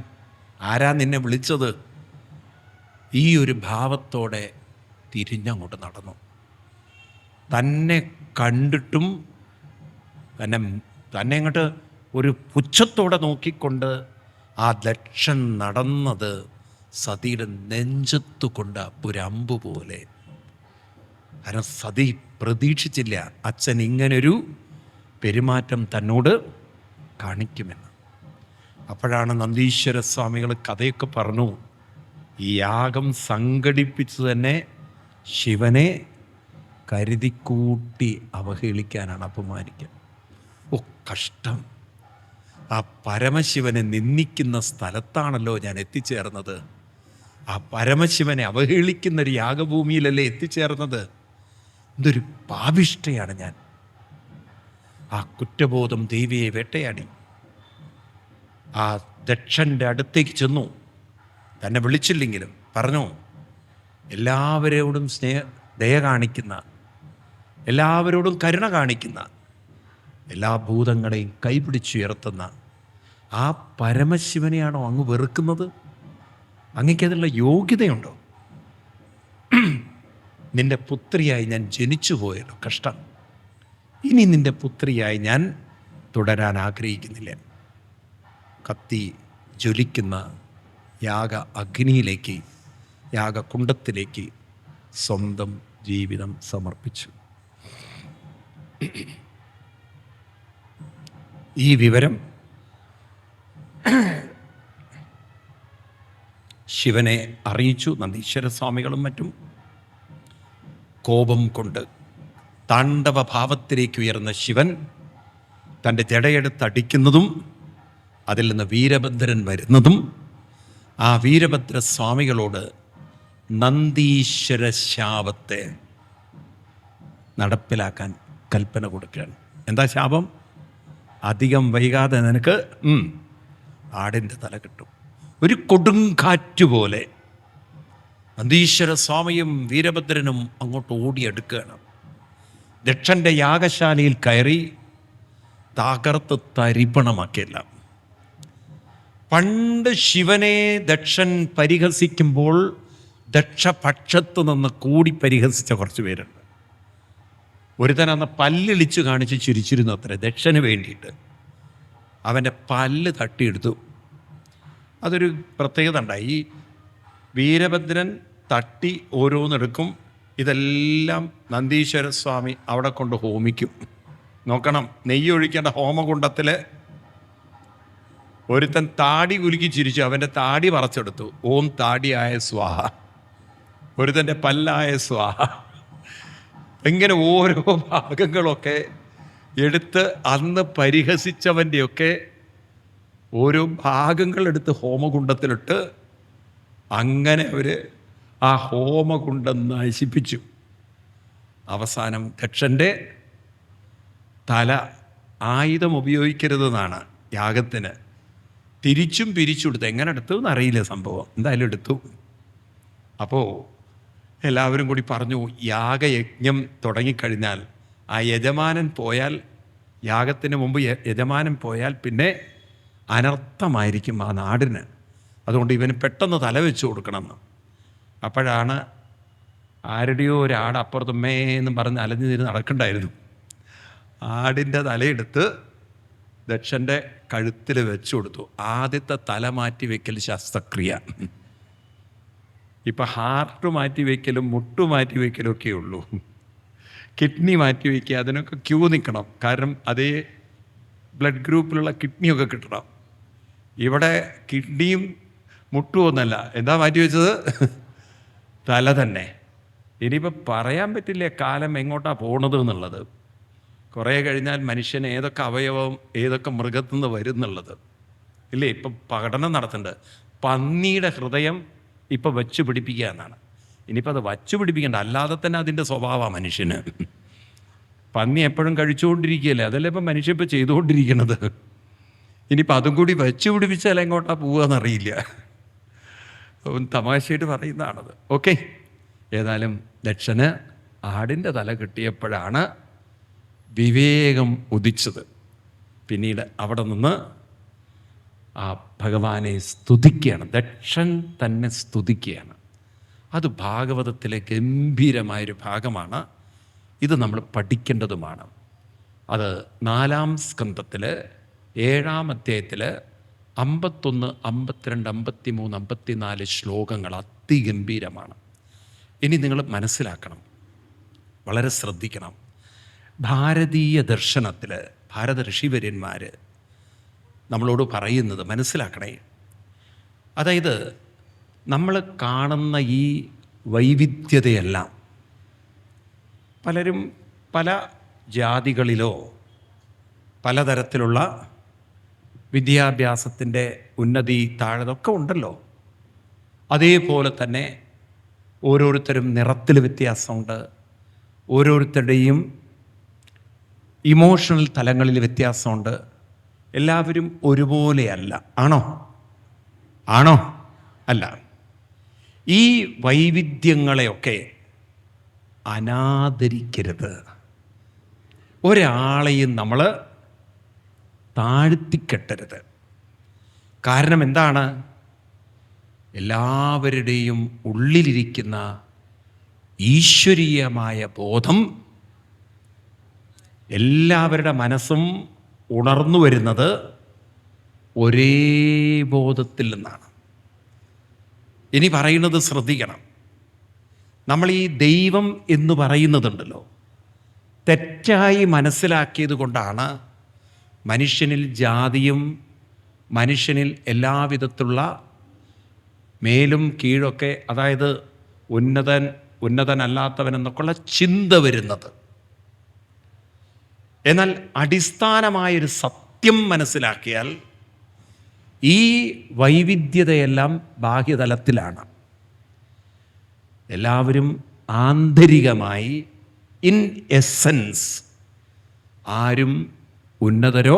ആരാ നിന്നെ വിളിച്ചത്, ഈ ഒരു ഭാവത്തോടെ തിരിഞ്ഞങ്ങോട്ട് നടന്നു. തന്നെ കണ്ടിട്ടും തന്നെ അങ്ങോട്ട് ഒരു പുച്ഛത്തോടെ നോക്കിക്കൊണ്ട് ആ ദക്ഷൻ നടന്നത് സതിയുടെ നെഞ്ചത്തു കൊണ്ട ഒരു അമ്പ് പോലെ. കാരണം സതി പ്രതീക്ഷിച്ചില്ല അച്ഛൻ ഇങ്ങനൊരു പെരുമാറ്റം തന്നോട് കാണിക്കുമെന്ന്. അപ്പോഴാണ് നന്ദീശ്വര സ്വാമികൾ കഥയൊക്കെ പറഞ്ഞു. ഈ യാഗം സംഘടിപ്പിച്ചു തന്നെ ശിവനെ കരുതിക്കൂട്ടി അവഹേളിക്കാനാണ്, അപമാനിക്കാൻ. ഓ കഷ്ടം! ആ പരമശിവനെ നിന്ദിക്കുന്ന സ്ഥലത്താണല്ലോ ഞാൻ എത്തിച്ചേർന്നത്. ആ പരമശിവനെ അവഹേളിക്കുന്നൊരു യാഗഭൂമിയിലല്ലേ എത്തിച്ചേർന്നത്. എന്തൊരു പാപിഷ്ഠയാണ് ഞാൻ. ആ കുറ്റബോധം ദേവിയെ വേട്ടയാടി. ആ ദക്ഷൻ്റെ അടുത്തേക്ക് ചെന്നു. തന്നെ വിളിച്ചില്ലെങ്കിലും പറഞ്ഞു, എല്ലാവരോടും ദയ കാണിക്കുന്ന, എല്ലാവരോടും കരുണ കാണിക്കുന്ന, എല്ലാ ഭൂതങ്ങളെയും കൈപിടിച്ചുയർത്തുന്ന ആ പരമശിവനെയാണോ അങ്ങ് വെറുക്കുന്നത്? അങ്ങയ്ക്കതിനുള്ള യോഗ്യതയുണ്ടോ? നിന്റെ പുത്രിയായി ഞാൻ ജനിച്ചു പോയല്ലോ, കഷ്ടം. ഇനി നിന്റെ പുത്രിയായി ഞാൻ തുടരാൻ ആഗ്രഹിക്കുന്നില്ല. കത്തി ജ്വലിക്കുന്ന യാഗ അഗ്നിയിലേക്ക്, യാഗകുണ്ഡത്തിലേക്ക് സ്വന്തം ജീവിതം സമർപ്പിച്ചു. ഈ വിവരം ശിവനെ അറിയിച്ചു. നന്ദീശ്വര സ്വാമികളും മറ്റും കോപം കൊണ്ട് താണ്ഡവ ഭാവത്തിലേക്ക് ഉയർന്ന ശിവൻ തൻ്റെ ജടയെടുത്തടിക്കുന്നതും അതിൽ നിന്ന് വീരഭദ്രൻ വരുന്നതും ആ വീരഭദ്ര സ്വാമികളോട് നന്ദീശ്വര ശാപത്തെ നടപ്പിലാക്കാൻ കൽപ്പന കൊടുക്കുകയാണ്. എന്താ ശാപം? അധികം വൈകാതെ നിനക്ക് ആടിൻ്റെ തല കിട്ടും. ഒരു കൊടുങ്കാറ്റ് പോലെ നന്ദീശ്വര സ്വാമിയും വീരഭദ്രനും അങ്ങോട്ട് ഓടിയെടുക്കുകയാണ്. ദക്ഷൻ്റെ യാഗശാലയിൽ കയറി തകർത്ത് തരിപ്പണമാക്കിയല്ല. പണ്ട് ശിവനെ ദക്ഷൻ പരിഹസിക്കുമ്പോൾ ദക്ഷപക്ഷത്ത് നിന്ന് കൂടി പരിഹസിച്ച കുറച്ച് പേരുണ്ട്. ഒരുത്തൻ അന്ന് പല്ലിളിച്ച് കാണിച്ച് ചിരിച്ചിരുന്നു അത്രേ ദക്ഷന് വേണ്ടിയിട്ട്. അവൻ്റെ പല്ല് തട്ടിയെടുത്തു. അതൊരു പ്രത്യേകത ഉണ്ടായി. ഈ വീരഭദ്രൻ തട്ടി ഓരോന്നെടുക്കും. ഇതെല്ലാം നന്ദീശ്വര സ്വാമി അവിടെ കൊണ്ട് ഹോമിക്കും. നോക്കണം, നെയ്യ് ഒഴിക്കേണ്ട ഹോമകുണ്ടത്തിൽ ഒരുത്തൻ താടി കുലുക്കി ചിരിച്ചു. അവൻ്റെ താടി പറിച്ചെടുത്തു. ഓം താടിയായ സ്വാഹ, ഒരുത്തൻ്റെ പല്ലായ സ്വാഹ. ഇങ്ങനെ ഓരോ ഭാഗങ്ങളൊക്കെ എടുത്ത് അന്ന് പരിഹസിച്ചവൻ്റെയൊക്കെ ഓരോ ഭാഗങ്ങളെടുത്ത് ഹോമകുണ്ടത്തിലിട്ട് അങ്ങനെ അവർ ആ ഹോമകുണ്ടം നശിപ്പിച്ചു. അവസാനം ദക്ഷൻ്റെ തല ആയുധം ഉപയോഗിക്കരുതെന്നാണ് യാഗത്തിന്. തിരിച്ചും പിരിച്ചു എടുത്തു. എങ്ങനെ എടുത്തു എന്നറിയില്ല സംഭവം, എന്തായാലും എടുത്തു. അപ്പോൾ എല്ലാവരും കൂടി പറഞ്ഞു, യാഗയജ്ഞം തുടങ്ങിക്കഴിഞ്ഞാൽ ആ യജമാനൻ പോയാൽ, യാഗത്തിന് മുമ്പ് യജമാനൻ പോയാൽ പിന്നെ അനർത്ഥമായിരിക്കും ആ നാടിന്. അതുകൊണ്ട് ഇവന് പെട്ടെന്ന് തല വെച്ച് കൊടുക്കണമെന്ന്. അപ്പോഴാണ് ആരുടെയോ ഒരാട് അപ്പുറത്തുമ്മേ എന്ന് പറഞ്ഞ് അലഞ്ഞു തിരിഞ്ഞ് നടക്കണ്ടായിരുന്നു. ആടിൻ്റെ തലയെടുത്ത് ദക്ഷൻ്റെ കഴുത്തിൽ വെച്ചു കൊടുത്തു. ആദ്യത്തെ തല മാറ്റി വയ്ക്കൽ ശസ്ത്രക്രിയ. ഇപ്പം ഹാർട്ട് മാറ്റി വയ്ക്കലും മുട്ടു മാറ്റി വയ്ക്കലും ഒക്കെ ഉള്ളൂ. കിഡ്നി മാറ്റി വയ്ക്കുക, അതിനൊക്കെ ക്യൂ നിൽക്കണം. കാരണം അതേ ബ്ലഡ് ഗ്രൂപ്പിലുള്ള കിഡ്നിയൊക്കെ കിട്ടണം. ഇവിടെ കിഡ്നിയും മുട്ടും ഒന്നല്ല. എന്താ മാറ്റി വെച്ചത്? തല തന്നെ. ഇനിയിപ്പോൾ പറയാൻ പറ്റില്ല കാലം എങ്ങോട്ടാണ് പോണത് എന്നുള്ളത്. കുറേ കഴിഞ്ഞാൽ മനുഷ്യൻ ഏതൊക്കെ അവയവം ഏതൊക്കെ മൃഗത്തിൽ നിന്ന് വരും എന്നുള്ളത് ഇല്ലേ. ഇപ്പം പഠനം നടത്തുന്നുണ്ട്. പന്നിയുടെ ഹൃദയം ഇപ്പം വച്ച് പിടിപ്പിക്കുക എന്നാണ്. ഇനിയിപ്പോൾ അത് വച്ച് പിടിപ്പിക്കേണ്ട, അല്ലാതെ തന്നെ അതിൻ്റെ സ്വഭാവമാണ് മനുഷ്യന്. പന്നി എപ്പോഴും കഴിച്ചുകൊണ്ടിരിക്കുകയല്ലേ, അതല്ലേ ഇപ്പം മനുഷ്യൻ ഇപ്പം ചെയ്തുകൊണ്ടിരിക്കുന്നത്. ഇനിയിപ്പോൾ അതും കൂടി വച്ച് പിടിപ്പിച്ചാൽ എങ്ങോട്ടാണ് പോവുകയെന്നറിയില്ല. തമാശയായിട്ട് പറയുന്നതാണത്. ഓക്കെ, ഏതായാലും ദക്ഷന് ആടിൻ്റെ തല കിട്ടിയപ്പോഴാണ് വിവേകം ഉദിച്ചത്. പിന്നീട് അവിടെ നിന്ന് ആ ഭഗവാനെ സ്തുതിക്കുകയാണ്. ദക്ഷൻ തന്നെ സ്തുതിക്കുകയാണ്. അത് ഭാഗവതത്തിലെ ഗംഭീരമായൊരു ഭാഗമാണ്. ഇത് നമ്മൾ പഠിക്കേണ്ടതുമാണ്. അത് 4-ാം സ്കന്ധത്തിൽ 7-ാം അധ്യായത്തിൽ 51, 52, 53, 54 ശ്ലോകങ്ങൾ അതിഗംഭീരമാണ്. ഇനി നിങ്ങൾ മനസ്സിലാക്കണം, വളരെ ശ്രദ്ധിക്കണം. ഭാരതീയ ദർശനത്തിൽ ഭാരത ഋഷിവര്യന്മാർ നമ്മളോട് പറയുന്നത് മനസ്സിലാക്കണേ. അതായത് നമ്മൾ കാണുന്ന ഈ വൈവിധ്യതയെല്ലാം പലരും പല ജാതികളിലോ പലതരത്തിലുള്ള വിദ്യാഭ്യാസത്തിൻ്റെ ഉന്നതി താഴതൊക്കെ ഉണ്ടല്ലോ. അതേപോലെ തന്നെ ഓരോരുത്തരും നിറത്തിൽ വ്യത്യാസമുണ്ട്, ഓരോരുത്തരുടെയും ഇമോഷണൽ തലങ്ങളിൽ വ്യത്യാസമുണ്ട്. എല്ലാവരും ഒരുപോലെയല്ല. ആണോ? അല്ല. ഈ വൈവിധ്യങ്ങളെയൊക്കെ അനാദരിക്കരുത്. ഒരാളെയും നമ്മൾ താഴ്ത്തിക്കെട്ടരുത്. കാരണം എന്താണ്? എല്ലാവരുടെയും ഉള്ളിലിരിക്കുന്ന ഈശ്വരീയമായ ബോധം, എല്ലാവരുടെ മനസ്സും ഉണർന്നു വരുന്നത് ഒരേ ബോധത്തിൽ നിന്നാണ്. ഇനി പറയുന്നത് ശ്രദ്ധിക്കണം. നമ്മൾ ഈ ദൈവം എന്ന് പറയുന്നതുണ്ടല്ലോ, തെറ്റായി മനസ്സിലാക്കിയത് കൊണ്ടാണ് മനുഷ്യനിൽ ജാതിയും മനുഷ്യനിൽ എല്ലാവിധത്തിലുള്ള മേലും കീഴൊക്കെ, അതായത് ഉന്നതനല്ലാത്തവൻ എന്നൊക്കെയുള്ള ചിന്ത വരുന്നത്. എന്നാൽ അടിസ്ഥാനമായൊരു സത്യം മനസ്സിലാക്കിയാൽ ഈ വൈവിധ്യതയെല്ലാം ബാഹ്യതലത്തിലാണ്. എല്ലാവരും ആന്തരികമായി ഇൻ എസൻസ് ആരും ഉന്നതരോ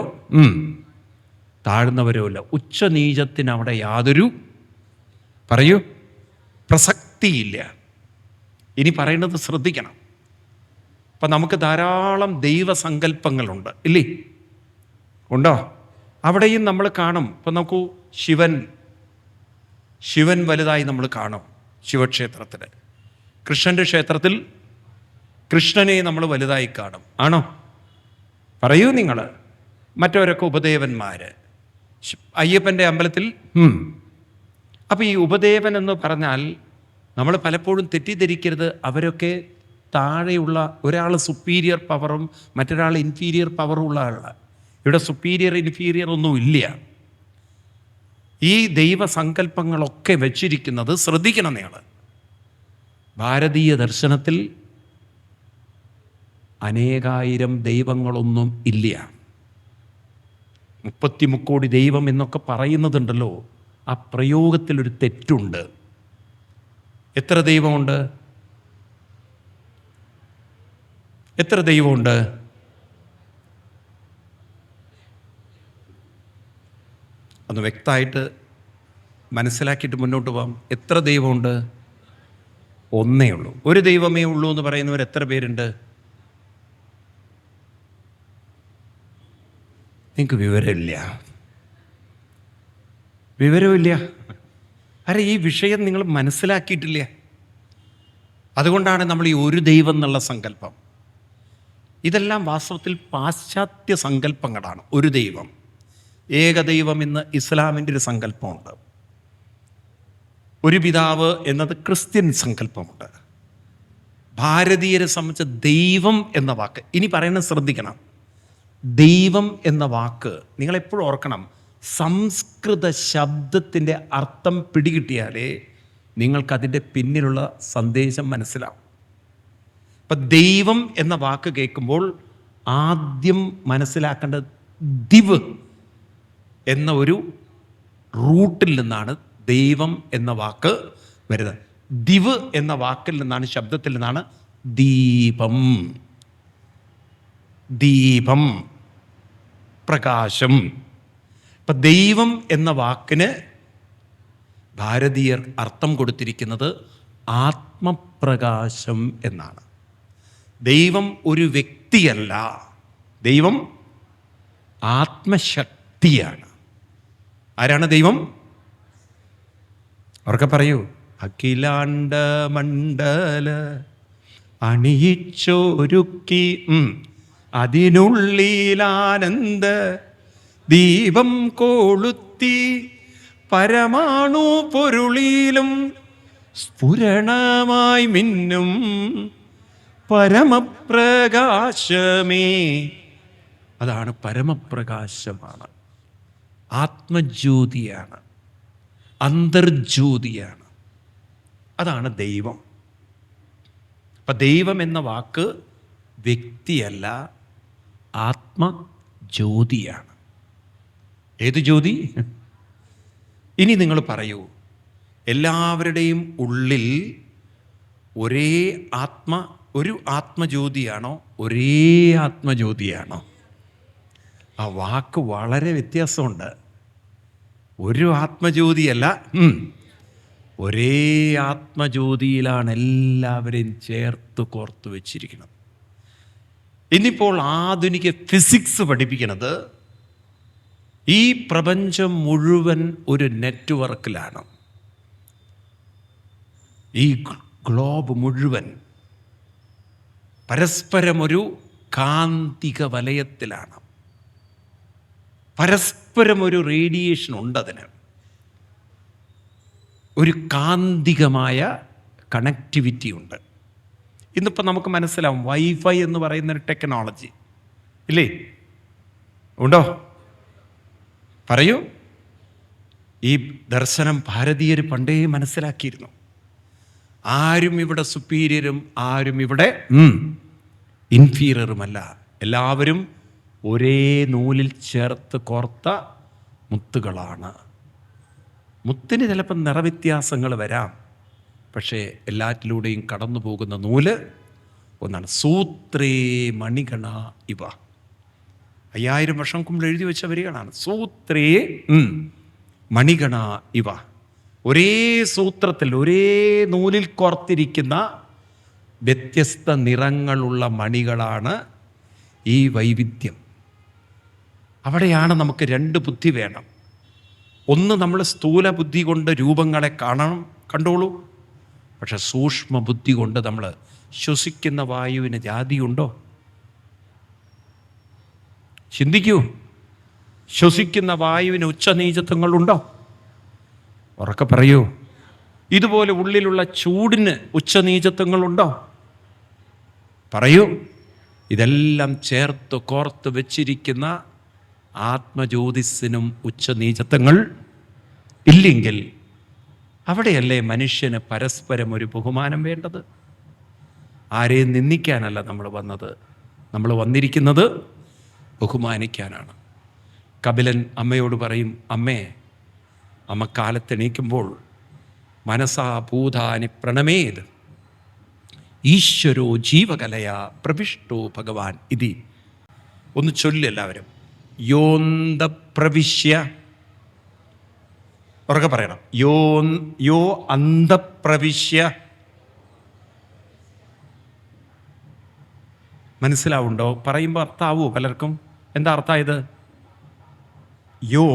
താഴ്ന്നവരോ അല്ല. ഉച്ചനീചത്തിന് അവിടെ യാതൊരു പ്രസക്തിയില്ല. ഇനി പറയുന്നത് ശ്രദ്ധിക്കണം. അപ്പം നമുക്ക് ധാരാളം ദൈവസങ്കല്പങ്ങളുണ്ട്, ഇല്ലേ? ഉണ്ടോ? അവിടെയും നമ്മൾ കാണും. ഇപ്പം നോക്കൂ, ശിവൻ വലുതായി നമ്മൾ കാണും ശിവക്ഷേത്രത്തിൽ. കൃഷ്ണൻ്റെ ക്ഷേത്രത്തിൽ കൃഷ്ണനെ നമ്മൾ വലുതായി കാണും. ആണോ? പറയൂ നിങ്ങൾ. മറ്റവരൊക്കെ ഉപദേവന്മാർ. അയ്യപ്പൻ്റെ അമ്പലത്തിൽ അപ്പോൾ ഈ ഉപദേവൻ എന്ന് പറഞ്ഞാൽ നമ്മൾ പലപ്പോഴും തെറ്റിദ്ധരിക്കരുത്. അവരൊക്കെ താഴെയുള്ള ഒരാൾ സുപ്പീരിയർ പവറും മറ്റൊരാൾ ഇൻഫീരിയർ പവറും ഉള്ള ആളാണ്. ഇവിടെ സുപ്പീരിയർ ഇൻഫീരിയർ ഒന്നും ഇല്ല. ഈ ദൈവസങ്കല്പങ്ങളൊക്കെ വച്ചിരിക്കുന്നത് ശ്രദ്ധിക്കണം നിങ്ങൾ. ഭാരതീയ ദർശനത്തിൽ അനേകായിരം ദൈവങ്ങളൊന്നും ഇല്ല. 33 കോടി ദൈവം എന്നൊക്കെ പറയുന്നതുണ്ടല്ലോ, ആ പ്രയോഗത്തിലൊരു തെറ്റുണ്ട്. എത്ര ദൈവമുണ്ട്? എത്ര ദൈവമുണ്ട്? ഒന്ന് വ്യക്തമായിട്ട് മനസ്സിലാക്കിയിട്ട് മുന്നോട്ട് പോകാം. എത്ര ദൈവമുണ്ട്? ഒന്നേ ഉള്ളൂ. ഒരു ദൈവമേ ഉള്ളൂ എന്ന് പറയുന്നവർ എത്ര പേരുണ്ട്? നിങ്ങൾക്ക് വിവരമില്ല. അരെ, ഈ വിഷയം നിങ്ങൾ മനസ്സിലാക്കിയിട്ടില്ല. അതുകൊണ്ടാണ് നമ്മൾ ഈ ഒരു ദൈവം എന്നുള്ള സങ്കല്പം. ഇതെല്ലാം വാസ്തവത്തിൽ പാശ്ചാത്യ സങ്കല്പങ്ങളാണ്. ഒരു ദൈവം, ഏകദൈവം എന്ന് ഇസ്ലാമിൻ്റെ ഒരു സങ്കല്പമുണ്ട്. ഒരു പിതാവ് എന്നത് ക്രിസ്ത്യൻ സങ്കല്പമുണ്ട്. ഭാരതീയരെ സംബന്ധിച്ച ദൈവം എന്ന വാക്ക്, ഇനി പറയുന്നത് ശ്രദ്ധിക്കണം. ദൈവം എന്ന വാക്ക് നിങ്ങളെപ്പോഴും ഓർക്കണം. സംസ്കൃത ശബ്ദത്തിൻ്റെ അർത്ഥം പിടികിട്ടിയാലേ നിങ്ങൾക്കതിൻ്റെ പിന്നിലുള്ള സന്ദേശം മനസ്സിലാവും. ഇപ്പം ദൈവം എന്ന വാക്ക് കേൾക്കുമ്പോൾ ആദ്യം മനസ്സിലാക്കേണ്ടത് ദിവ് എന്ന ഒരു റൂട്ടിൽ നിന്നാണ് ദൈവം എന്ന വാക്ക് വരുന്നത്. ദിവ് എന്ന വാക്കിൽ നിന്നാണ്, ശബ്ദത്തിൽ നിന്നാണ് ദീപം, പ്രകാശം. ഇപ്പം ദൈവം എന്ന വാക്കിന് ഭാരതീയർ അർത്ഥം കൊടുത്തിരിക്കുന്നത് ആത്മപ്രകാശം എന്നാണ്. ദൈവം ഒരു വ്യക്തിയല്ല, ദൈവം ആത്മശക്തിയാണ്. ആരാണ് ദൈവം? അവർക്ക് പറയൂ. അഖിലാണ്ട മണ്ഡല അണിയിച്ചൊരുക്കി അതിനുള്ളിലാനന്ദ ദീപം കൊളുത്തി പരമാണു പൊരുളിലും സ്ഫുരണമായി മിന്നും പരമപ്രകാശമേ. അതാണ് പരമപ്രകാശമാണ്, ആത്മജ്യോതിയാണ്, അന്തർജ്യോതിയാണ്. അതാണ് ദൈവം. അപ്പം ദൈവം എന്ന വാക്ക് വ്യക്തിയല്ല, ആത്മജ്യോതിയാണ്. ഏത് ജ്യോതി? ഇനി നിങ്ങൾ പറയൂ, എല്ലാവരുടെയും ഉള്ളിൽ ഒരു ആത്മജ്യോതിയാണോ? ഒരേ ആത്മജ്യോതിയാണോ? ആ വാക്ക് വളരെ വ്യത്യാസമുണ്ട്. ഒരു ആത്മജ്യോതിയല്ല, ഒരേ ആത്മജ്യോതിയിലാണ് എല്ലാവരെയും ചേർത്ത് കോർത്ത് വെച്ചിരിക്കുന്നത്. ഇന്നിപ്പോൾ ആധുനിക ഫിസിക്സ് പഠിപ്പിക്കുന്നത് ഈ പ്രപഞ്ചം മുഴുവൻ ഒരു നെറ്റ്വർക്കിലാണ്. ഈ ഗ്ലോബ് മുഴുവൻ പരസ്പരം ഒരു കാന്തിക വലയത്തിലാണ്. പരസ്പരം ഒരു റേഡിയേഷൻ ഉണ്ടതിന്. ഒരു കാന്തികമായ കണക്ടിവിറ്റി ഉണ്ട്. ഇന്നിപ്പോൾ നമുക്ക് മനസ്സിലാവും വൈഫൈ എന്ന് പറയുന്നൊരു ടെക്നോളജി ഇല്ലേ? ഉണ്ടോ? പറയൂ. ഈ ദർശനം ഭാരതീയർ പണ്ടേ മനസ്സിലാക്കിയിരുന്നു. ആരും ഇവിടെ സുപ്പീരിയറും ആരും ഇവിടെ ഇൻഫീരിയറുമല്ല. എല്ലാവരും ഒരേ നൂലിൽ ചേർത്ത് കോർത്ത മുത്തുകളാണ്. മുത്തിന് ചിലപ്പോൾ നിറവ്യത്യാസങ്ങൾ വരാം, പക്ഷേ എല്ലാറ്റിലൂടെയും കടന്നു പോകുന്ന നൂല് ഒന്നാണ്. സൂത്രേ മണിഗണ ഇവ. 5000 വർഷം മുമ്പ് എഴുതി വെച്ച വരികളാണ്. സൂത്രേ മണിഗണ ഇവ. ഒരേ സൂത്രത്തിൽ ഒരേ നൂലിൽ കോർത്തിരിക്കുന്ന വ്യത്യസ്ത നിറങ്ങളുള്ള മണികളാണ് ഈ വൈവിധ്യം. അവിടെയാണ് നമുക്ക് 2 ബുദ്ധി വേണം. ഒന്ന്, നമ്മൾ സ്ഥൂല ബുദ്ധി കൊണ്ട് രൂപങ്ങളെ കണ്ടോളൂ. പക്ഷെ സൂക്ഷ്മ ബുദ്ധി കൊണ്ട് നമ്മൾ ശ്വസിക്കുന്ന വായുവിന് ജാതിയുണ്ടോ? ചിന്തിക്കൂ. ശ്വസിക്കുന്ന വായുവിന് ഉച്ചനീചത്വങ്ങളുണ്ടോ? ഉറക്കെ പറയൂ. ഇതുപോലെ ഉള്ളിലുള്ള ചൂടിന് ഉച്ചനീചത്വങ്ങളുണ്ടോ? പറയൂ. ഇതെല്ലാം ചേർത്ത് കോർത്ത് വെച്ചിരിക്കുന്ന ആത്മജ്യോതിസിനും ഉച്ചനീചത്വങ്ങൾ ഇല്ലെങ്കിൽ അവിടെയല്ലേ മനുഷ്യന് പരസ്പരം ഒരു ബഹുമാനം വേണ്ടത്? ആരെയും നിന്ദിക്കാനല്ല നമ്മൾ വന്നത്. നമ്മൾ വന്നിരിക്കുന്നത് ബഹുമാനിക്കാനാണ്. കപിലൻ അമ്മയോട് പറയും, അമ്മേ, അമ്മ കാലത്തെണീക്കുമ്പോൾ മനസാ ഭൂതാനി പ്രണമേത് ഈശ്വരോ ജീവകലയാ പ്രവിഷ്ടോ ഭഗവാൻ ഇതി. ഒന്ന് ചൊല്ലെല്ലാവരും. യോന്ത പ്രവിശ്യ. ഉറക്കെ പറയണം. യോ അന്തപ്രവിശ്യ. മനസ്സിലാവുണ്ടോ? പറയുമ്പോൾ അർത്ഥാവോ പലർക്കും? എന്താ അർത്ഥായത്? യോ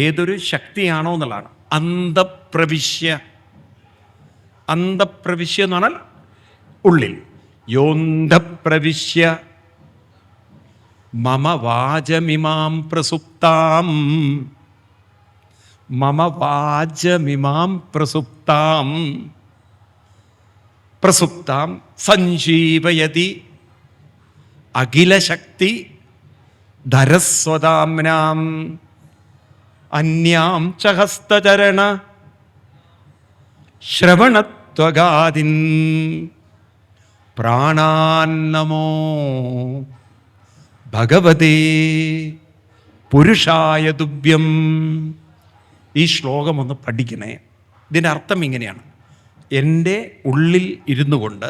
ഏതൊരു ശക്തിയാണോ എന്നുള്ളതാണ്. അന്തപ്രവിശ്യ. അന്തപ്രവിശ്യ എന്ന് പറഞ്ഞാൽ ഉള്ളിൽ. യോന്തപ്രവിശ്യ മമ വാചമിമാം പ്രസുപ്താം. മമ വാചമിമാം പ്രസുപ്താം. പ്രസുപ്താം സഞ്ജീവയതി അഖിലശക്തി ധരസ്വതാംനാം അന്യാം ച ഹസ്തചരണ ശ്രവണത്വഗാദിൻ പ്രാണാന്നമോ ഭഗവതേ പുരുഷായ തുഭ്യം. ഈ ശ്ലോകം ഒന്ന് പഠിക്കണേ. ഇതിൻ്റെ അർത്ഥം ഇങ്ങനെയാണ്. എൻ്റെ ഉള്ളിൽ ഇരുന്നു കൊണ്ട്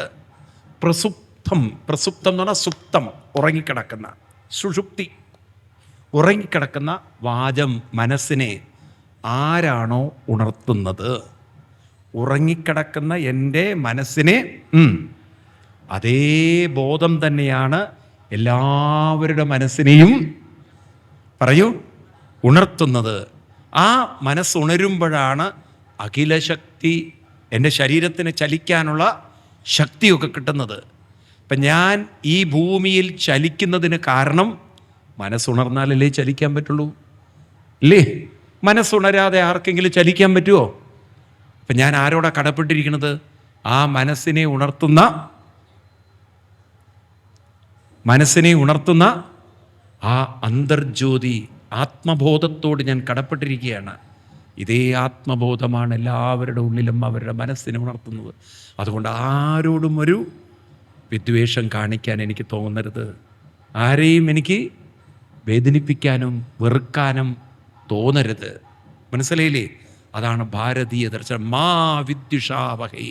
പ്രസുപ്തം എന്ന് പറഞ്ഞാൽ സുപ്തം, ഉറങ്ങിക്കിടക്കുന്ന, സുഷുപ്തി, ഉറങ്ങിക്കിടക്കുന്ന വാചം, മനസ്സിനെ ആരാണോ ഉണർത്തുന്നത്, ഉറങ്ങിക്കിടക്കുന്ന എൻ്റെ മനസ്സിനെ അതേ ബോധം തന്നെയാണ് എല്ലാവരുടെ മനസ്സിനെയും പറയൂ ഉണർത്തുന്നത്. ആ മനസ്സുണരുമ്പോഴാണ് അഖിലശക്തി, എൻ്റെ ശരീരത്തിന് ചലിക്കാനുള്ള ശക്തിയൊക്കെ കിട്ടുന്നത്. ഇപ്പം ഞാൻ ഈ ഭൂമിയിൽ ചലിക്കുന്നതിന് കാരണം മനസ്സുണർന്നാലല്ലേ ചലിക്കാൻ പറ്റുള്ളൂ, ഇല്ലേ? മനസ്സുണരാതെ ആർക്കെങ്കിലും ചലിക്കാൻ പറ്റുമോ? അപ്പം ഞാൻ ആരോടാ കടപ്പെട്ടിരിക്കുന്നത്? ആ മനസ്സിനെ ഉണർത്തുന്ന ആ അന്തർജ്യോതി ആത്മബോധത്തോട് ഞാൻ കടപ്പെട്ടിരിക്കുകയാണ്. ഇതേ ആത്മബോധമാണ് എല്ലാവരുടെ ഉള്ളിലും അവരുടെ മനസ്സിനെ ഉണർത്തുന്നത്. അതുകൊണ്ട് ആരോടും ഒരു വിദ്വേഷം കാണിക്കാൻ എനിക്ക് തോന്നരുത്. ആരെയും എനിക്ക് വേദനിപ്പിക്കാനും വെറുക്കാനും തോന്നരുത്. മനസ്സിലായില്ലേ? അതാണ് ഭാരതീയ ദർശനം. മാ വിദ്വിഷാവഹൈ.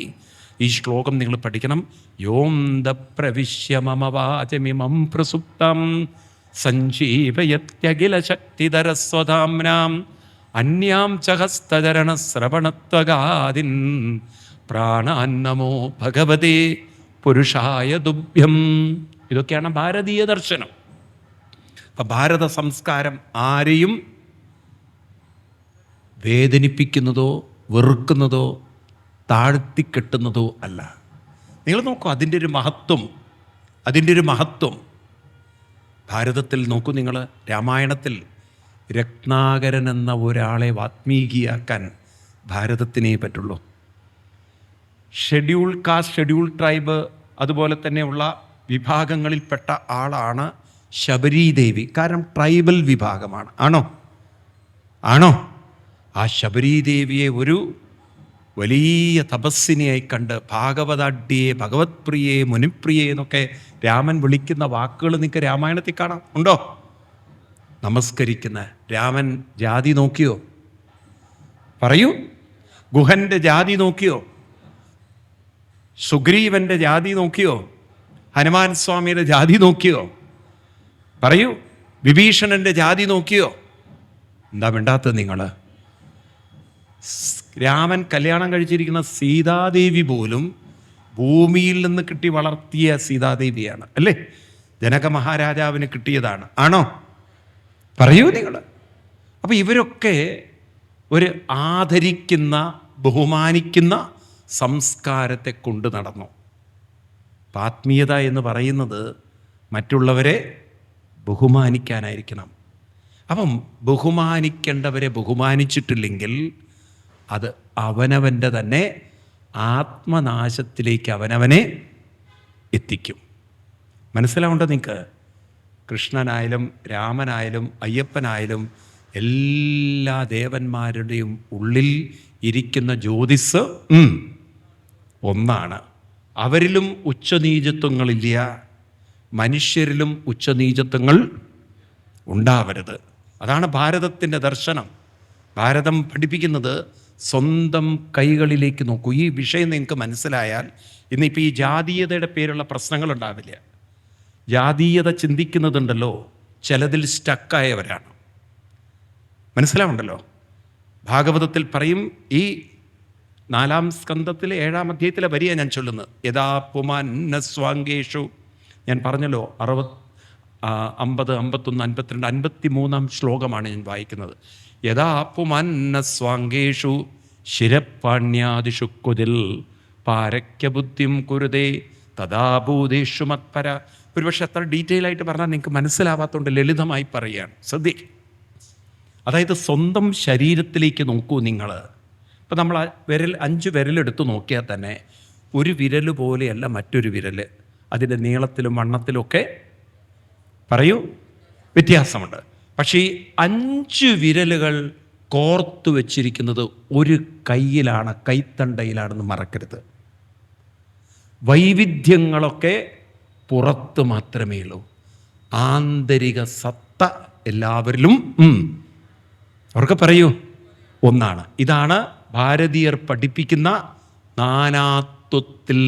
ഈ ശ്ലോകം നിങ്ങൾ പഠിക്കണം. യോന്ത പ്രവിശ്യ മമ വാചമിമം പ്രസുപ്തം സഞ്ജീവയത്യഖില ശക്തിധരസ്വധാംനാം അന്യാം ചഹസ്തചരണ ശ്രവണത്വഗാദിൻ പ്രാണാന്നമോ ഭഗവതേ പുരുഷായ തുഭ്യം. ഇതൊക്കെയാണ് ഭാരതീയ ദർശനം. അപ്പം ഭാരത സംസ്കാരം ആരെയും വേദനിപ്പിക്കുന്നതോ വെറുക്കുന്നതോ താഴ്ത്തിക്കെട്ടുന്നതോ അല്ല. നിങ്ങൾ നോക്കൂ അതിൻ്റെ ഒരു മഹത്വം ഭാരതത്തിൽ നോക്കൂ നിങ്ങൾ. രാമായണത്തിൽ രത്നാകരൻ എന്ന ഒരാളെ വാത്മീകിയാക്കാൻ ഭാരതത്തിനേ പറ്റുള്ളൂ. ഷെഡ്യൂൾ കാസ്റ്റ്, ഷെഡ്യൂൾ ട്രൈബ്, അതുപോലെ തന്നെയുള്ള വിഭാഗങ്ങളിൽപ്പെട്ട ആളാണ് ശബരീദേവി. കാരണം ട്രൈബൽ വിഭാഗമാണ്. ആണോ? ആ ശബരീദേവിയെ ഒരു വലിയ തപസ്സിനെയായി കണ്ട് ഭാഗവതാഢ്യേ, ഭഗവത് പ്രിയേ, മുനിപ്രിയേ എന്നൊക്കെ രാമൻ വിളിക്കുന്ന വാക്കുകൾ നിങ്ങൾക്ക് രാമായണത്തിൽ കാണാം. ഉണ്ടോ? നമസ്കരിക്കുന്ന രാമൻ ജാതി നോക്കിയോ? പറയൂ. ഗുഹന്റെ ജാതി നോക്കിയോ? സുഗ്രീവന്റെ ജാതി നോക്കിയോ? ഹനുമാൻ സ്വാമിയുടെ ജാതി നോക്കിയോ? പറയൂ. വിഭീഷണന്റെ ജാതി നോക്കിയോ? എന്താ മിണ്ടാത്തത് നിങ്ങൾ? രാമൻ കല്യാണം കഴിച്ചിരിക്കുന്ന സീതാദേവി പോലും ഭൂമിയിൽ നിന്ന് കിട്ടി വളർത്തിയ സീതാദേവിയാണ്, അല്ലേ? ജനക മഹാരാജാവിന് കിട്ടിയതാണ്. ആണോ? പറയൂ നിങ്ങൾ. അപ്പം ഇവരൊക്കെ ഒരു ആദരിക്കുന്ന, ബഹുമാനിക്കുന്ന സംസ്കാരത്തെ കൊണ്ട് നടന്നു. ആത്മീയത എന്ന് പറയുന്നത് മറ്റുള്ളവരെ ബഹുമാനിക്കാനായിരിക്കണം. അപ്പം ബഹുമാനിക്കേണ്ടവരെ ബഹുമാനിച്ചിട്ടില്ലെങ്കിൽ അത് അവനവൻ്റെ തന്നെ ആത്മനാശത്തിലേക്ക് അവനവനെ എത്തിക്കും. മനസ്സിലാവുണ്ടോ നിങ്ങൾക്ക്? കൃഷ്ണനായാലും രാമനായാലും അയ്യപ്പനായാലും എല്ലാ ദേവന്മാരുടെയും ഉള്ളിൽ ഇരിക്കുന്ന ജ്യോതിസ് ഒന്നാണ്. അവരിലും ഉച്ചനീചത്വങ്ങളില്ല, മനുഷ്യരിലും ഉച്ചനീചത്വങ്ങൾ ഉണ്ടാവരുത്. അതാണ് ഭാരതത്തിൻ്റെ ദർശനം. ഭാരതം പഠിപ്പിക്കുന്നത് സ്വന്തം കൈകളിലേക്ക് നോക്കൂ. ഈ വിഷയം നിങ്ങൾക്ക് മനസ്സിലായാൽ ഇന്നിപ്പോൾ ഈ ജാതീയതയുടെ പേരുള്ള പ്രശ്നങ്ങളുണ്ടാവില്ല. ജാതീയത ചിന്തിക്കുന്നതുണ്ടല്ലോ, ചിലതിൽ സ്റ്റക്കായവരാണ്. മനസ്സിലാവുണ്ടല്ലോ? ഭാഗവതത്തിൽ പറയും, ഈ 4-ാം സ്കന്ധത്തിലെ 7-ാം അധ്യായത്തിലെ വരിയ ഞാൻ ചൊല്ലുന്നത്. യഥാ പുമാന്ന സ്വാങ്കേഷു, ഞാൻ പറഞ്ഞല്ലോ 60, 50, 51, 52, 53-ാം ശ്ലോകമാണ് ഞാൻ വായിക്കുന്നത്. യഥാ പുമാന്ന സ്വാങ്കേഷു ശിരപ്പാണ്യാദിഷു കുതിൽ പാരക്യബുദ്ധിം കുരുതേ തഥാഭൂതേഷു മത്പര. ഒരുപക്ഷെ അത്ര ഡീറ്റെയിൽ ആയിട്ട് പറഞ്ഞാൽ നിങ്ങൾക്ക് മനസ്സിലാവാത്തതുകൊണ്ട് ലളിതമായി പറയുകയാണ്. ശ്രദ്ധിക്കുക. അതായത് സ്വന്തം ശരീരത്തിലേക്ക് നോക്കൂ നിങ്ങൾ. ഇപ്പം നമ്മൾ 5 വിരലെടുത്ത് നോക്കിയാൽ തന്നെ ഒരു വിരൽ പോലെയല്ല മറ്റൊരു വിരൽ. അതിൻ്റെ നീളത്തിലും വണ്ണത്തിലുമൊക്കെ പറയൂ വ്യത്യാസമുണ്ട്. പക്ഷേ ഈ 5 വിരലുകൾ കോർത്തു വച്ചിരിക്കുന്നത് ഒരു കയ്യിലാണ്, കൈത്തണ്ടയിലാണെന്ന് മറക്കരുത്. വൈവിധ്യങ്ങളൊക്കെ പുറത്ത് മാത്രമേ ഉള്ളൂ. ആന്തരിക സത്ത എല്ലാവരിലും അവർക്ക് പറയൂ ഒന്നാണ്. ഇതാണ് ഭാരതീയർ പഠിപ്പിക്കുന്ന നാനാത്വത്തിൽ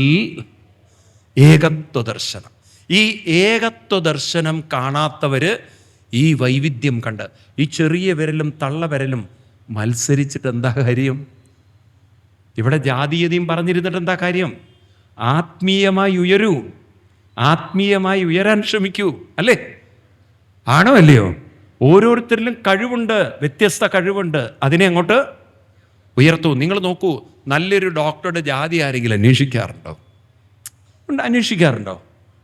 ഏകത്വ ദർശനം. ഈ ഏകത്വ ദർശനം കാണാത്തവര് ഈ വൈവിധ്യം കണ്ട് ഈ ചെറിയ വിരലും തള്ളവിരലും മത്സരിച്ചിട്ട് എന്താ കാര്യം? ഇവിടെ ജാതീയതയും പറഞ്ഞിരുന്നിട്ട് എന്താ കാര്യം? ആത്മീയമായി ഉയരൂ, ആത്മീയമായി ഉയരാൻ ശ്രമിക്കൂ, അല്ലേ? ആണോ അല്ലയോ? ഓരോരുത്തരിലും കഴിവുണ്ട്, വ്യത്യസ്ത കഴിവുണ്ട്. അതിനെ അങ്ങോട്ട് ഉയർത്തൂ. നിങ്ങൾ നോക്കൂ, നല്ലൊരു ഡോക്ടറുടെ ജാതി ആരെങ്കിലും അന്വേഷിക്കാറുണ്ടോ?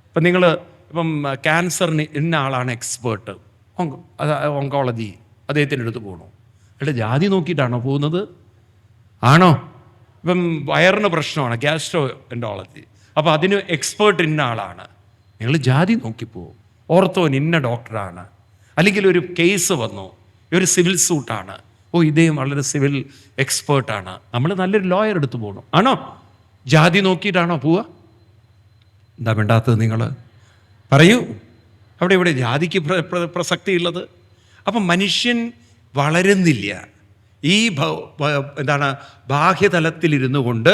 ഇപ്പം നിങ്ങൾ ക്യാൻസറിന് ഇന്ന ആളാണ് എക്സ്പേർട്ട്, ഓങ്കോളജി, അദ്ദേഹത്തിൻ്റെ അടുത്ത് പോകണോ? അയാളുടെ ജാതി നോക്കിയിട്ടാണോ പോകുന്നത്? ആണോ? ഇപ്പം വയറിന് പ്രശ്നമാണ്, ഗ്യാസ്ട്രോ എൻട്രോളജി, അപ്പോൾ അതിന് എക്സ്പേർട്ട് ഇന്ന ആളാണ്. നിങ്ങൾ ജാതി നോക്കിപ്പോവും. ഓർത്തോൻ ഇന്ന ഡോക്ടറാണ്. അല്ലെങ്കിൽ ഒരു കേസ് വന്നു, ഒരു സിവിൽ സൂട്ടാണ്, ഇദ്ദേഹം വളരെ സിവിൽ എക്സ്പേർട്ടാണ്, നമ്മൾ നല്ലൊരു ലോയർ എടുത്ത് പോകണം. ആണോ? ജാതി നോക്കിയിട്ടാണോ പോവുക? എന്താ വേണ്ടാത്തത് നിങ്ങൾ? പറയൂ. അവിടെ ഇവിടെ ജാതിക്ക് പ്രസക്തിയുള്ളത്? അപ്പം മനുഷ്യൻ വളരുന്നില്ല. ഈ ബാഹ്യതലത്തിലിരുന്നു കൊണ്ട്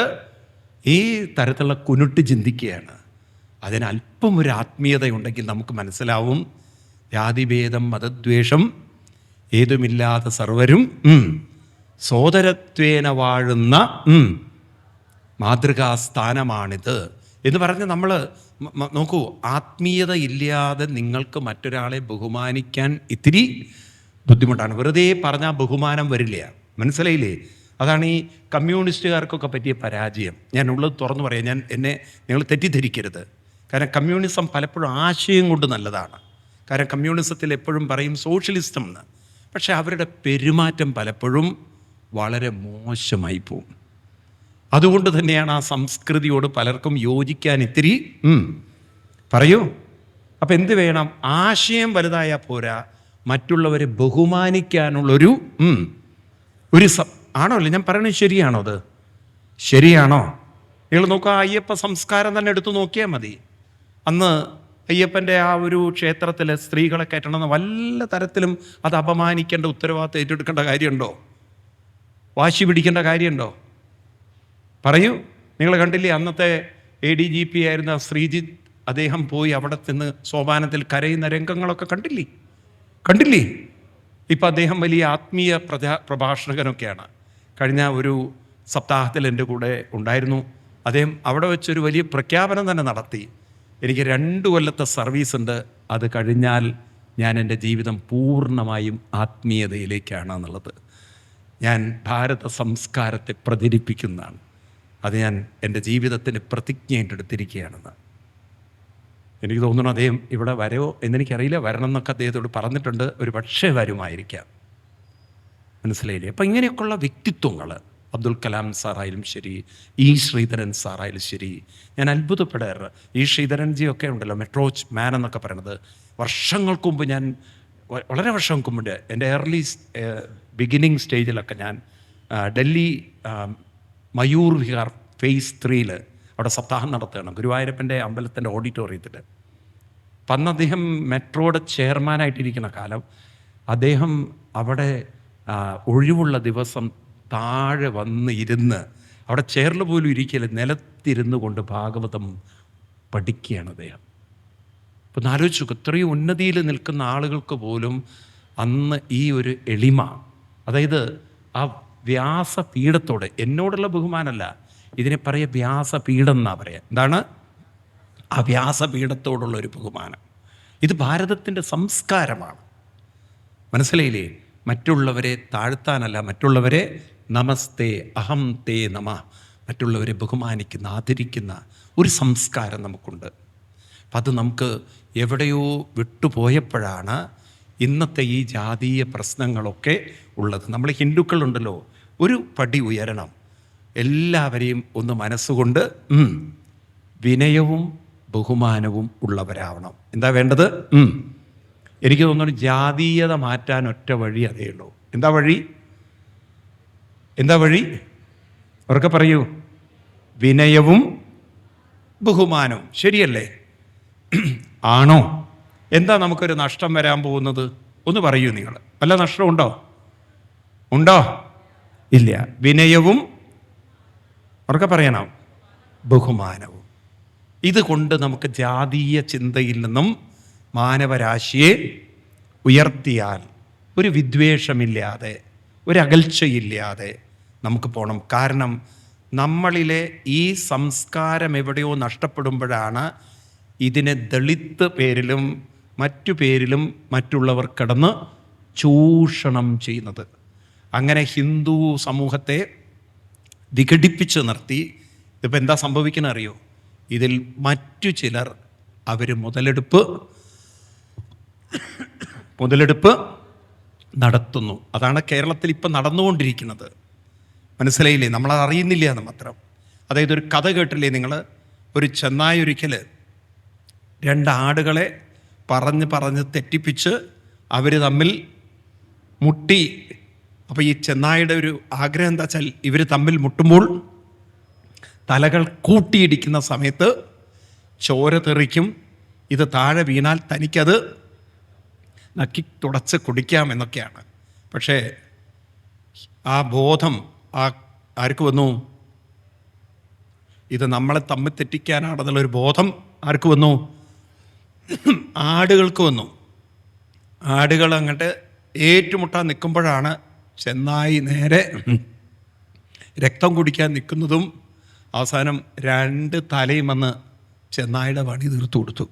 ഈ തരത്തിലുള്ള കുനുട്ട് ചിന്തിക്കുകയാണ്. അതിനല്പം ഒരു ആത്മീയതയുണ്ടെങ്കിൽ നമുക്ക് മനസ്സിലാവും, ജാതിഭേദം മതദ്വേഷം ഏതുമില്ലാതെ സർവരും സോദരത്വേന വാഴുന്ന മാതൃകാസ്ഥാനമാണിത് എന്ന് പറഞ്ഞ് നമ്മൾ നോക്കൂ, ആത്മീയത ഇല്ലാതെ നിങ്ങൾക്ക് മറ്റൊരാളെ ബഹുമാനിക്കാൻ ഇത്തിരി ബുദ്ധിമുട്ടാണ്. വെറുതെ പറഞ്ഞാൽ ബഹുമാനം വരില്ല, മനസ്സിലായില്ലേ? അതാണ് ഈ കമ്മ്യൂണിസ്റ്റുകാർക്കൊക്കെ പറ്റിയ പരാജയം. ഞാൻ ഉള്ളത് തുറന്നു പറയാം, നിങ്ങൾ തെറ്റിദ്ധരിക്കരുത്. കാരണം കമ്മ്യൂണിസം പലപ്പോഴും ആശയം കൊണ്ട് നല്ലതാണ്. കാരണം കമ്മ്യൂണിസത്തിൽ എപ്പോഴും പറയും സോഷ്യലിസം എന്ന്, പക്ഷേ അവരുടെ പെരുമാറ്റം പലപ്പോഴും വളരെ മോശമായി പോവും. അതുകൊണ്ട് തന്നെയാണ് ആ സംസ്കൃതിയോട് പലർക്കും യോജിക്കാൻ ഇത്തിരി പറയൂ. അപ്പം എന്ത് വേണം? ആശയം വലുതായാൽ പോരാ, മറ്റുള്ളവരെ ബഹുമാനിക്കാനുള്ളൊരു ആണോ അല്ലേ? ഞാൻ പറയണത് ശരിയാണോ? അത് ശരിയാണോ? നിങ്ങൾ നോക്കുക, അയ്യപ്പ സംസ്കാരം തന്നെ എടുത്തു നോക്കിയാൽ മതി. അന്ന് അയ്യപ്പൻ്റെ ആ ഒരു ക്ഷേത്രത്തിൽ സ്ത്രീകളെ കയറ്റണമെന്ന് വല്ല തരത്തിലും അത് അപമാനിക്കേണ്ട ഉത്തരവാദിത്തം ഏറ്റെടുക്കേണ്ട കാര്യമുണ്ടോ? വാശി പിടിക്കേണ്ട കാര്യമുണ്ടോ? പറയൂ. നിങ്ങൾ കണ്ടില്ലേ അന്നത്തെ ADGP ആയിരുന്ന ശ്രീജിത്ത്, അദ്ദേഹം പോയി അവിടെ ചെന്ന് സോപാനത്തിൽ കരയുന്ന രംഗങ്ങളൊക്കെ കണ്ടില്ലേ? ഇപ്പം അദ്ദേഹം വലിയ ആത്മീയ പ്രഭാഷകനൊക്കെയാണ്. കഴിഞ്ഞ ഒരു സപ്താഹത്തിൽ എൻ്റെ കൂടെ ഉണ്ടായിരുന്നു. അദ്ദേഹം അവിടെ വെച്ചൊരു വലിയ പ്രഖ്യാപനം തന്നെ നടത്തി. എനിക്ക് 2 കൊല്ലത്തെ സർവീസ് ഉണ്ട്, അത് കഴിഞ്ഞാൽ ഞാൻ എൻ്റെ ജീവിതം പൂർണ്ണമായും ആത്മീയതയിലേക്കാണ് എന്നുള്ളത്. ഞാൻ ഭാരത സംസ്കാരത്തെ പ്രചരിപ്പിക്കുന്നതാണ്. അത് ഞാൻ എൻ്റെ ജീവിതത്തിന് പ്രതിജ്ഞയായിട്ടെടുത്തിരിക്കുകയാണെന്ന്. എനിക്ക് തോന്നുന്നു അദ്ദേഹം ഇവിടെ വരുമോ എന്നെനിക്കറിയില്ല. വരണം എന്നൊക്കെ അദ്ദേഹത്തോട് പറഞ്ഞിട്ടുണ്ട്. ഒരു പക്ഷേ വരുമായിരിക്കാം, മനസ്സിലായില്ലേ? അപ്പം ഇങ്ങനെയൊക്കെയുള്ള വ്യക്തിത്വങ്ങൾ, അബ്ദുൽ കലാം സാറായാലും ശരി, ഇ ശ്രീധരൻ സാറായാലും ശരി, ഞാൻ അത്ഭുതപ്പെടാറ്. ഈ ശ്രീധരൻജിയൊക്കെ ഉണ്ടല്ലോ, മെട്രോ മാൻ എന്നൊക്കെ പറയണത്, വർഷങ്ങൾക്ക് മുമ്പ് ഞാൻ വളരെ വർഷങ്ങൾക്ക് മുമ്പ് എൻ്റെ ഏർലി ബിഗിനിങ് സ്റ്റേജിലൊക്കെ ഞാൻ ഡൽഹി മയൂർ വിഹാർ ഫേസ് 3 അവിടെ സപ്താഹം നടത്തുകയാണ്, ഗുരുവായൂരപ്പൻ്റെ അമ്പലത്തിൻ്റെ ഓഡിറ്റോറിയത്തിൽ. അപ്പം അന്ന് അദ്ദേഹം മെട്രോയുടെ ചെയർമാനായിട്ടിരിക്കുന്ന കാലം, അദ്ദേഹം അവിടെ ഒഴിവുള്ള ദിവസം താഴെ വന്ന് ഇരുന്ന്, അവിടെ ചെയറിൽ പോലും ഇരിക്കില്ല, നിലത്തിരുന്ന് കൊണ്ട് ഭാഗവതം പഠിക്കുകയാണ് അദ്ദേഹം. അപ്പം ആലോചിച്ചു, ഇത്രയും ഉന്നതിയിൽ നിൽക്കുന്ന ആളുകൾക്ക് പോലും അന്ന് ഈ ഒരു എളിമ, അതായത് ആ വ്യാസപീഠത്തോടെ, എന്നോടുള്ള ബഹുമാനമല്ല, ഇതിനെ പറയുക വ്യാസപീഠം എന്നാ പറയുക. എന്താണ് ആ വ്യാസപീഠത്തോടുള്ളൊരു ബഹുമാനം? ഇത് ഭാരതത്തിൻ്റെ സംസ്കാരമാണ്, മനസ്സിലായില്ലേ? മറ്റുള്ളവരെ താഴ്ത്താനല്ല, മറ്റുള്ളവരെ നമസ്തേ അഹം തേ നമ, മറ്റുള്ളവരെ ബഹുമാനിക്കുന്ന, ആദരിക്കുന്ന ഒരു സംസ്കാരം നമുക്കുണ്ട്. അപ്പം അത് നമുക്ക് എവിടെയോ വിട്ടുപോയപ്പോഴാണ് ഇന്നത്തെ ഈ ജാതീയ പ്രശ്നങ്ങളൊക്കെ ഉള്ളത്. നമ്മൾ ഹിന്ദുക്കളുണ്ടല്ലോ, ഒരു പടി ഉയരണം. എല്ലാവരെയും ഒന്ന് മനസ്സുകൊണ്ട് വിനയവും ബഹുമാനവും ഉള്ളവരാവണം. എന്താ വേണ്ടത്? എനിക്ക് തോന്നുന്നു ജാതീയത മാറ്റാൻ ഒറ്റ വഴി അതേ ഉള്ളൂ. എന്താ വഴി? അവർക്ക് പറയൂ. വിനയവും ബഹുമാനവും. ശരിയല്ലേ? ആണോ? എന്താ നമുക്കൊരു നഷ്ടം വരാൻ പോകുന്നത്? ഒന്ന് പറയൂ നിങ്ങൾ. വല്ല നഷ്ടമുണ്ടോ? ഇല്ല. വിനയവും, അവർക്ക് പറയണം, ബഹുമാനവും. ഇതുകൊണ്ട് നമുക്ക് ജാതീയ ചിന്തയിൽ നിന്നും മാനവരാശിയെ ഉയർത്തിയാൽ ഒരു വിദ്വേഷമില്ലാതെ, ഒരു അകൽച്ചയില്ലാതെ നമുക്ക് പോകണം. കാരണം നമ്മളിലെ ഈ സംസ്കാരം എവിടെയോ നഷ്ടപ്പെടുമ്പോഴാണ് ഇതിനെ ദളിത് പേരിലും മറ്റു പേരിലും മറ്റുള്ളവർ കിടന്ന് ചൂഷണം ചെയ്യുന്നത്. അങ്ങനെ ഹിന്ദു സമൂഹത്തെ വിഘടിപ്പിച്ച് നിർത്തി. ഇതിപ്പോൾ എന്താ സംഭവിക്കുന്നത് അറിയോ? ഇതിൽ മറ്റു ചിലർ അവർ മുതലെടുപ്പ് നടത്തുന്നു. അതാണ് കേരളത്തിൽ ഇപ്പം നടന്നുകൊണ്ടിരിക്കുന്നത്. മനസ്സിലായില്ലേ? നമ്മളത് അറിയുന്നില്ല എന്ന് മാത്രം. അതായത് ഒരു കഥ കേട്ടില്ലേ നിങ്ങൾ? ഒരു ചെന്നായ ഒരിക്കൽ 2 ആടുകളെ പറഞ്ഞ് തെറ്റിപ്പിച്ച് അവർ തമ്മിൽ മുട്ടി. അപ്പോൾ ഈ ചെന്നായുടെ ഒരു ആഗ്രഹം എന്താ വെച്ചാൽ, ഇവർ തമ്മിൽ മുട്ടുമ്പോൾ തലകൾ കൂട്ടിയിടിക്കുന്ന സമയത്ത് ചോര തെറിക്കും, ഇത് താഴെ വീണാൽ തനിക്കത് നക്കി തുടച്ച് കുടിക്കാം എന്നൊക്കെയാണ്. പക്ഷേ ആ ബോധം ആർക്ക് വന്നു? ഇത് നമ്മളെ തമ്മിൽ തെറ്റിക്കാനാണെന്നുള്ളൊരു ബോധം ആർക്ക് വന്നു? ആടുകൾക്ക് വന്നു. ആടുകൾ അങ്ങോട്ട് ഏറ്റുമുട്ടാൻ നിൽക്കുമ്പോഴാണ് ചെന്നായി നേരെ രക്തം കുടിക്കാൻ നിൽക്കുന്നതും അവസാനം 2 തലയും വന്ന് ചെന്നായിയുടെ പണി തീർത്തു കൊടുത്തു.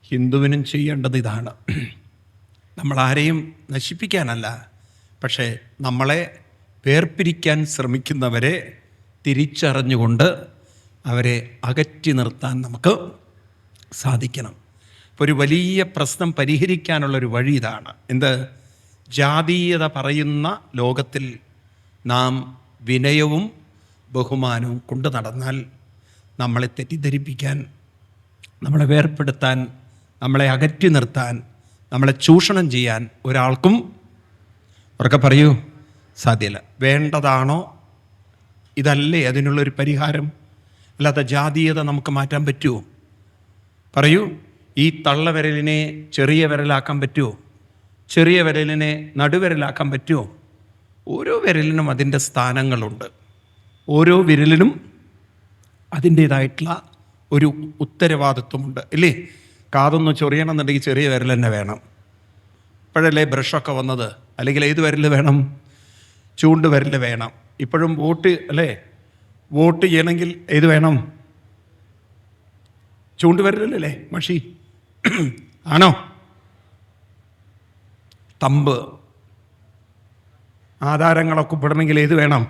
ഹിന്ദുവിനും ചെയ്യേണ്ടത് ഇതാണ്. നമ്മൾ ആരെയും നശിപ്പിക്കാനല്ല, പക്ഷേ നമ്മളെ വേർപിരിക്കാൻ ശ്രമിക്കുന്നവരെ തിരിച്ചറിഞ്ഞുകൊണ്ട് അവരെ അകറ്റി നിർത്താൻ നമുക്ക് സാധിക്കണം. ഇപ്പോൾ ഒരു വലിയ പ്രശ്നം പരിഹരിക്കാനുള്ളൊരു വഴി ഇതാണ്. എന്ത്? ജാതീയത പറയുന്ന ലോകത്തിൽ നാം വിനയവും ബഹുമാനവും കൊണ്ട് നടന്നാൽ നമ്മളെ തെറ്റിദ്ധരിപ്പിക്കാൻ, നമ്മളെ വേർപ്പെടുത്താൻ, നമ്മളെ അകറ്റി നിർത്താൻ, നമ്മളെ ചൂഷണം ചെയ്യാൻ ഒരാൾക്കും ഉറക്കെ പറയൂ സാധ്യമല്ല. വേണ്ടതാണോ? ഇതല്ലേ അതിനുള്ളൊരു പരിഹാരം? അല്ലാതെ ജാതീയത നമുക്ക് മാറ്റാൻ പറ്റുമോ? പറയൂ. ഈ തള്ളവിരലിനെ ചെറിയ വിരലാക്കാൻ പറ്റുമോ? ചെറിയ വിരലിനെ നടുവിരലാക്കാൻ പറ്റുമോ? ഓരോ വിരലിനും അതിൻ്റെ സ്ഥാനങ്ങളുണ്ട്. ഓരോ വിരലിനും അതിൻ്റേതായിട്ടുള്ള ഒരു ഉത്തരവാദിത്വമുണ്ട്, ഇല്ലേ? കാതൊന്ന് ചൊറിയണമെന്നുണ്ടെങ്കിൽ ചെറിയ വിരൽ തന്നെ വേണം. ഇപ്പോഴല്ലേ ബ്രഷൊക്കെ വന്നത്. അല്ലെങ്കിൽ ഏത് വിരൽ വേണം? ചൂണ്ട് വിരൽ വേണം. ഇപ്പോഴും വോട്ട് അല്ലേ, വോട്ട് ചെയ്യണമെങ്കിൽ ഏത് വേണം? ചൂണ്ടുവിരലല്ലേ മഷി ആണോ? തമ്പ്. ആധാരങ്ങളൊക്കെ ഒപ്പിടണമെങ്കിൽ ഏത് വേണം?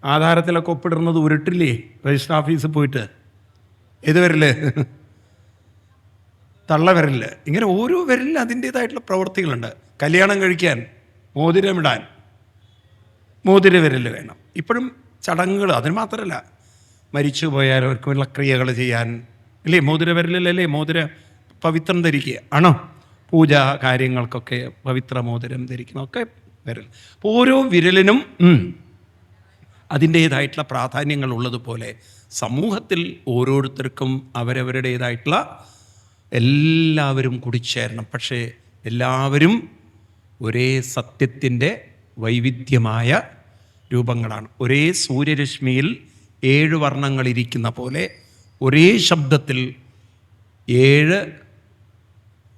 ആധാരത്തിലൊക്കെ ഒപ്പിടുന്നത് ഉരുട്ടില്ലേ രജിസ്റ്റർ ഓഫീസിൽ പോയിട്ട്? ഏത് വിരല്? തള്ളവിരല്. ഇങ്ങനെ ഓരോ വിരലിനും അതിൻ്റേതായിട്ടുള്ള പ്രവൃത്തികളുണ്ട്. കല്യാണം കഴിക്കാൻ മോതിരമിടാൻ മോതിര വിരൽ വേണം. ഇപ്പോഴും ചടങ്ങുകൾ. അതിന് മാത്രമല്ല, മരിച്ചു പോയാൽ അവർക്കുള്ള ക്രിയകൾ ചെയ്യാൻ അല്ലേ മോതിര വിരലിലല്ലേ മോതിര പവിത്രം ധരിക്കുക ആണോ? പൂജ കാര്യങ്ങൾക്കൊക്കെ പവിത്ര മോതിരം ധരിക്കുന്നതൊക്കെ വിരൽ. ഓരോ വിരലിനും അതിൻ്റേതായിട്ടുള്ള പ്രാധാന്യങ്ങൾ ഉള്ളതുപോലെ സമൂഹത്തിൽ ഓരോരുത്തർക്കും അവരവരുടേതായിട്ടുള്ള എല്ലാവരും കൂടിച്ചേരണം. പക്ഷേ എല്ലാവരും ഒരേ സത്യത്തിൻ്റെ വൈവിധ്യമായ രൂപങ്ങളാണ്. ഒരേ സൂര്യരശ്മിയിൽ 7 വർണ്ണങ്ങളിരിക്കുന്ന പോലെ, ഒരേ ശബ്ദത്തിൽ 7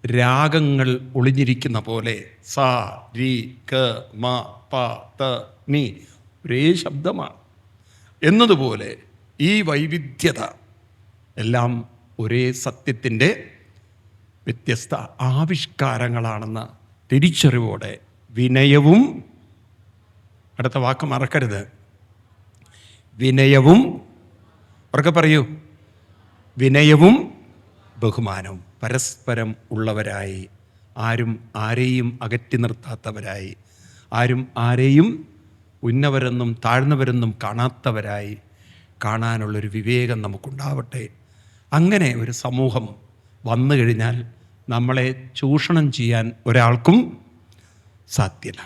രാഗങ്ങൾ ഒളിഞ്ഞിരിക്കുന്ന പോലെ, സ രി ക മ പ ത നി, ഒരേ ശബ്ദമാണ് എന്നതുപോലെ ഈ വൈവിധ്യത എല്ലാം ഒരേ സത്യത്തിൻ്റെ വ്യത്യസ്ത ആവിഷ്കാരങ്ങളാണെന്ന തിരിച്ചറിവോടെ വിനയവും, അടുത്ത വാക്ക് മറക്കരുത്, വിനയവും, ഉറക്കെ പറയൂ, വിനയവും ബഹുമാനവും പരസ്പരം ഉള്ളവരായി, ആരും ആരെയും അകറ്റി നിർത്താത്തവരായി, ആരും ആരെയും ഉന്നവരെന്നും താഴ്ന്നവരെന്നും കാണാത്തവരായി കാണാനുള്ളൊരു വിവേകം നമുക്കുണ്ടാവട്ടെ. അങ്ങനെ ഒരു സമൂഹം വന്നു കഴിഞ്ഞാൽ നമ്മളെ ചൂഷണം ചെയ്യാൻ ഒരാൾക്കും സാധ്യമല്ല.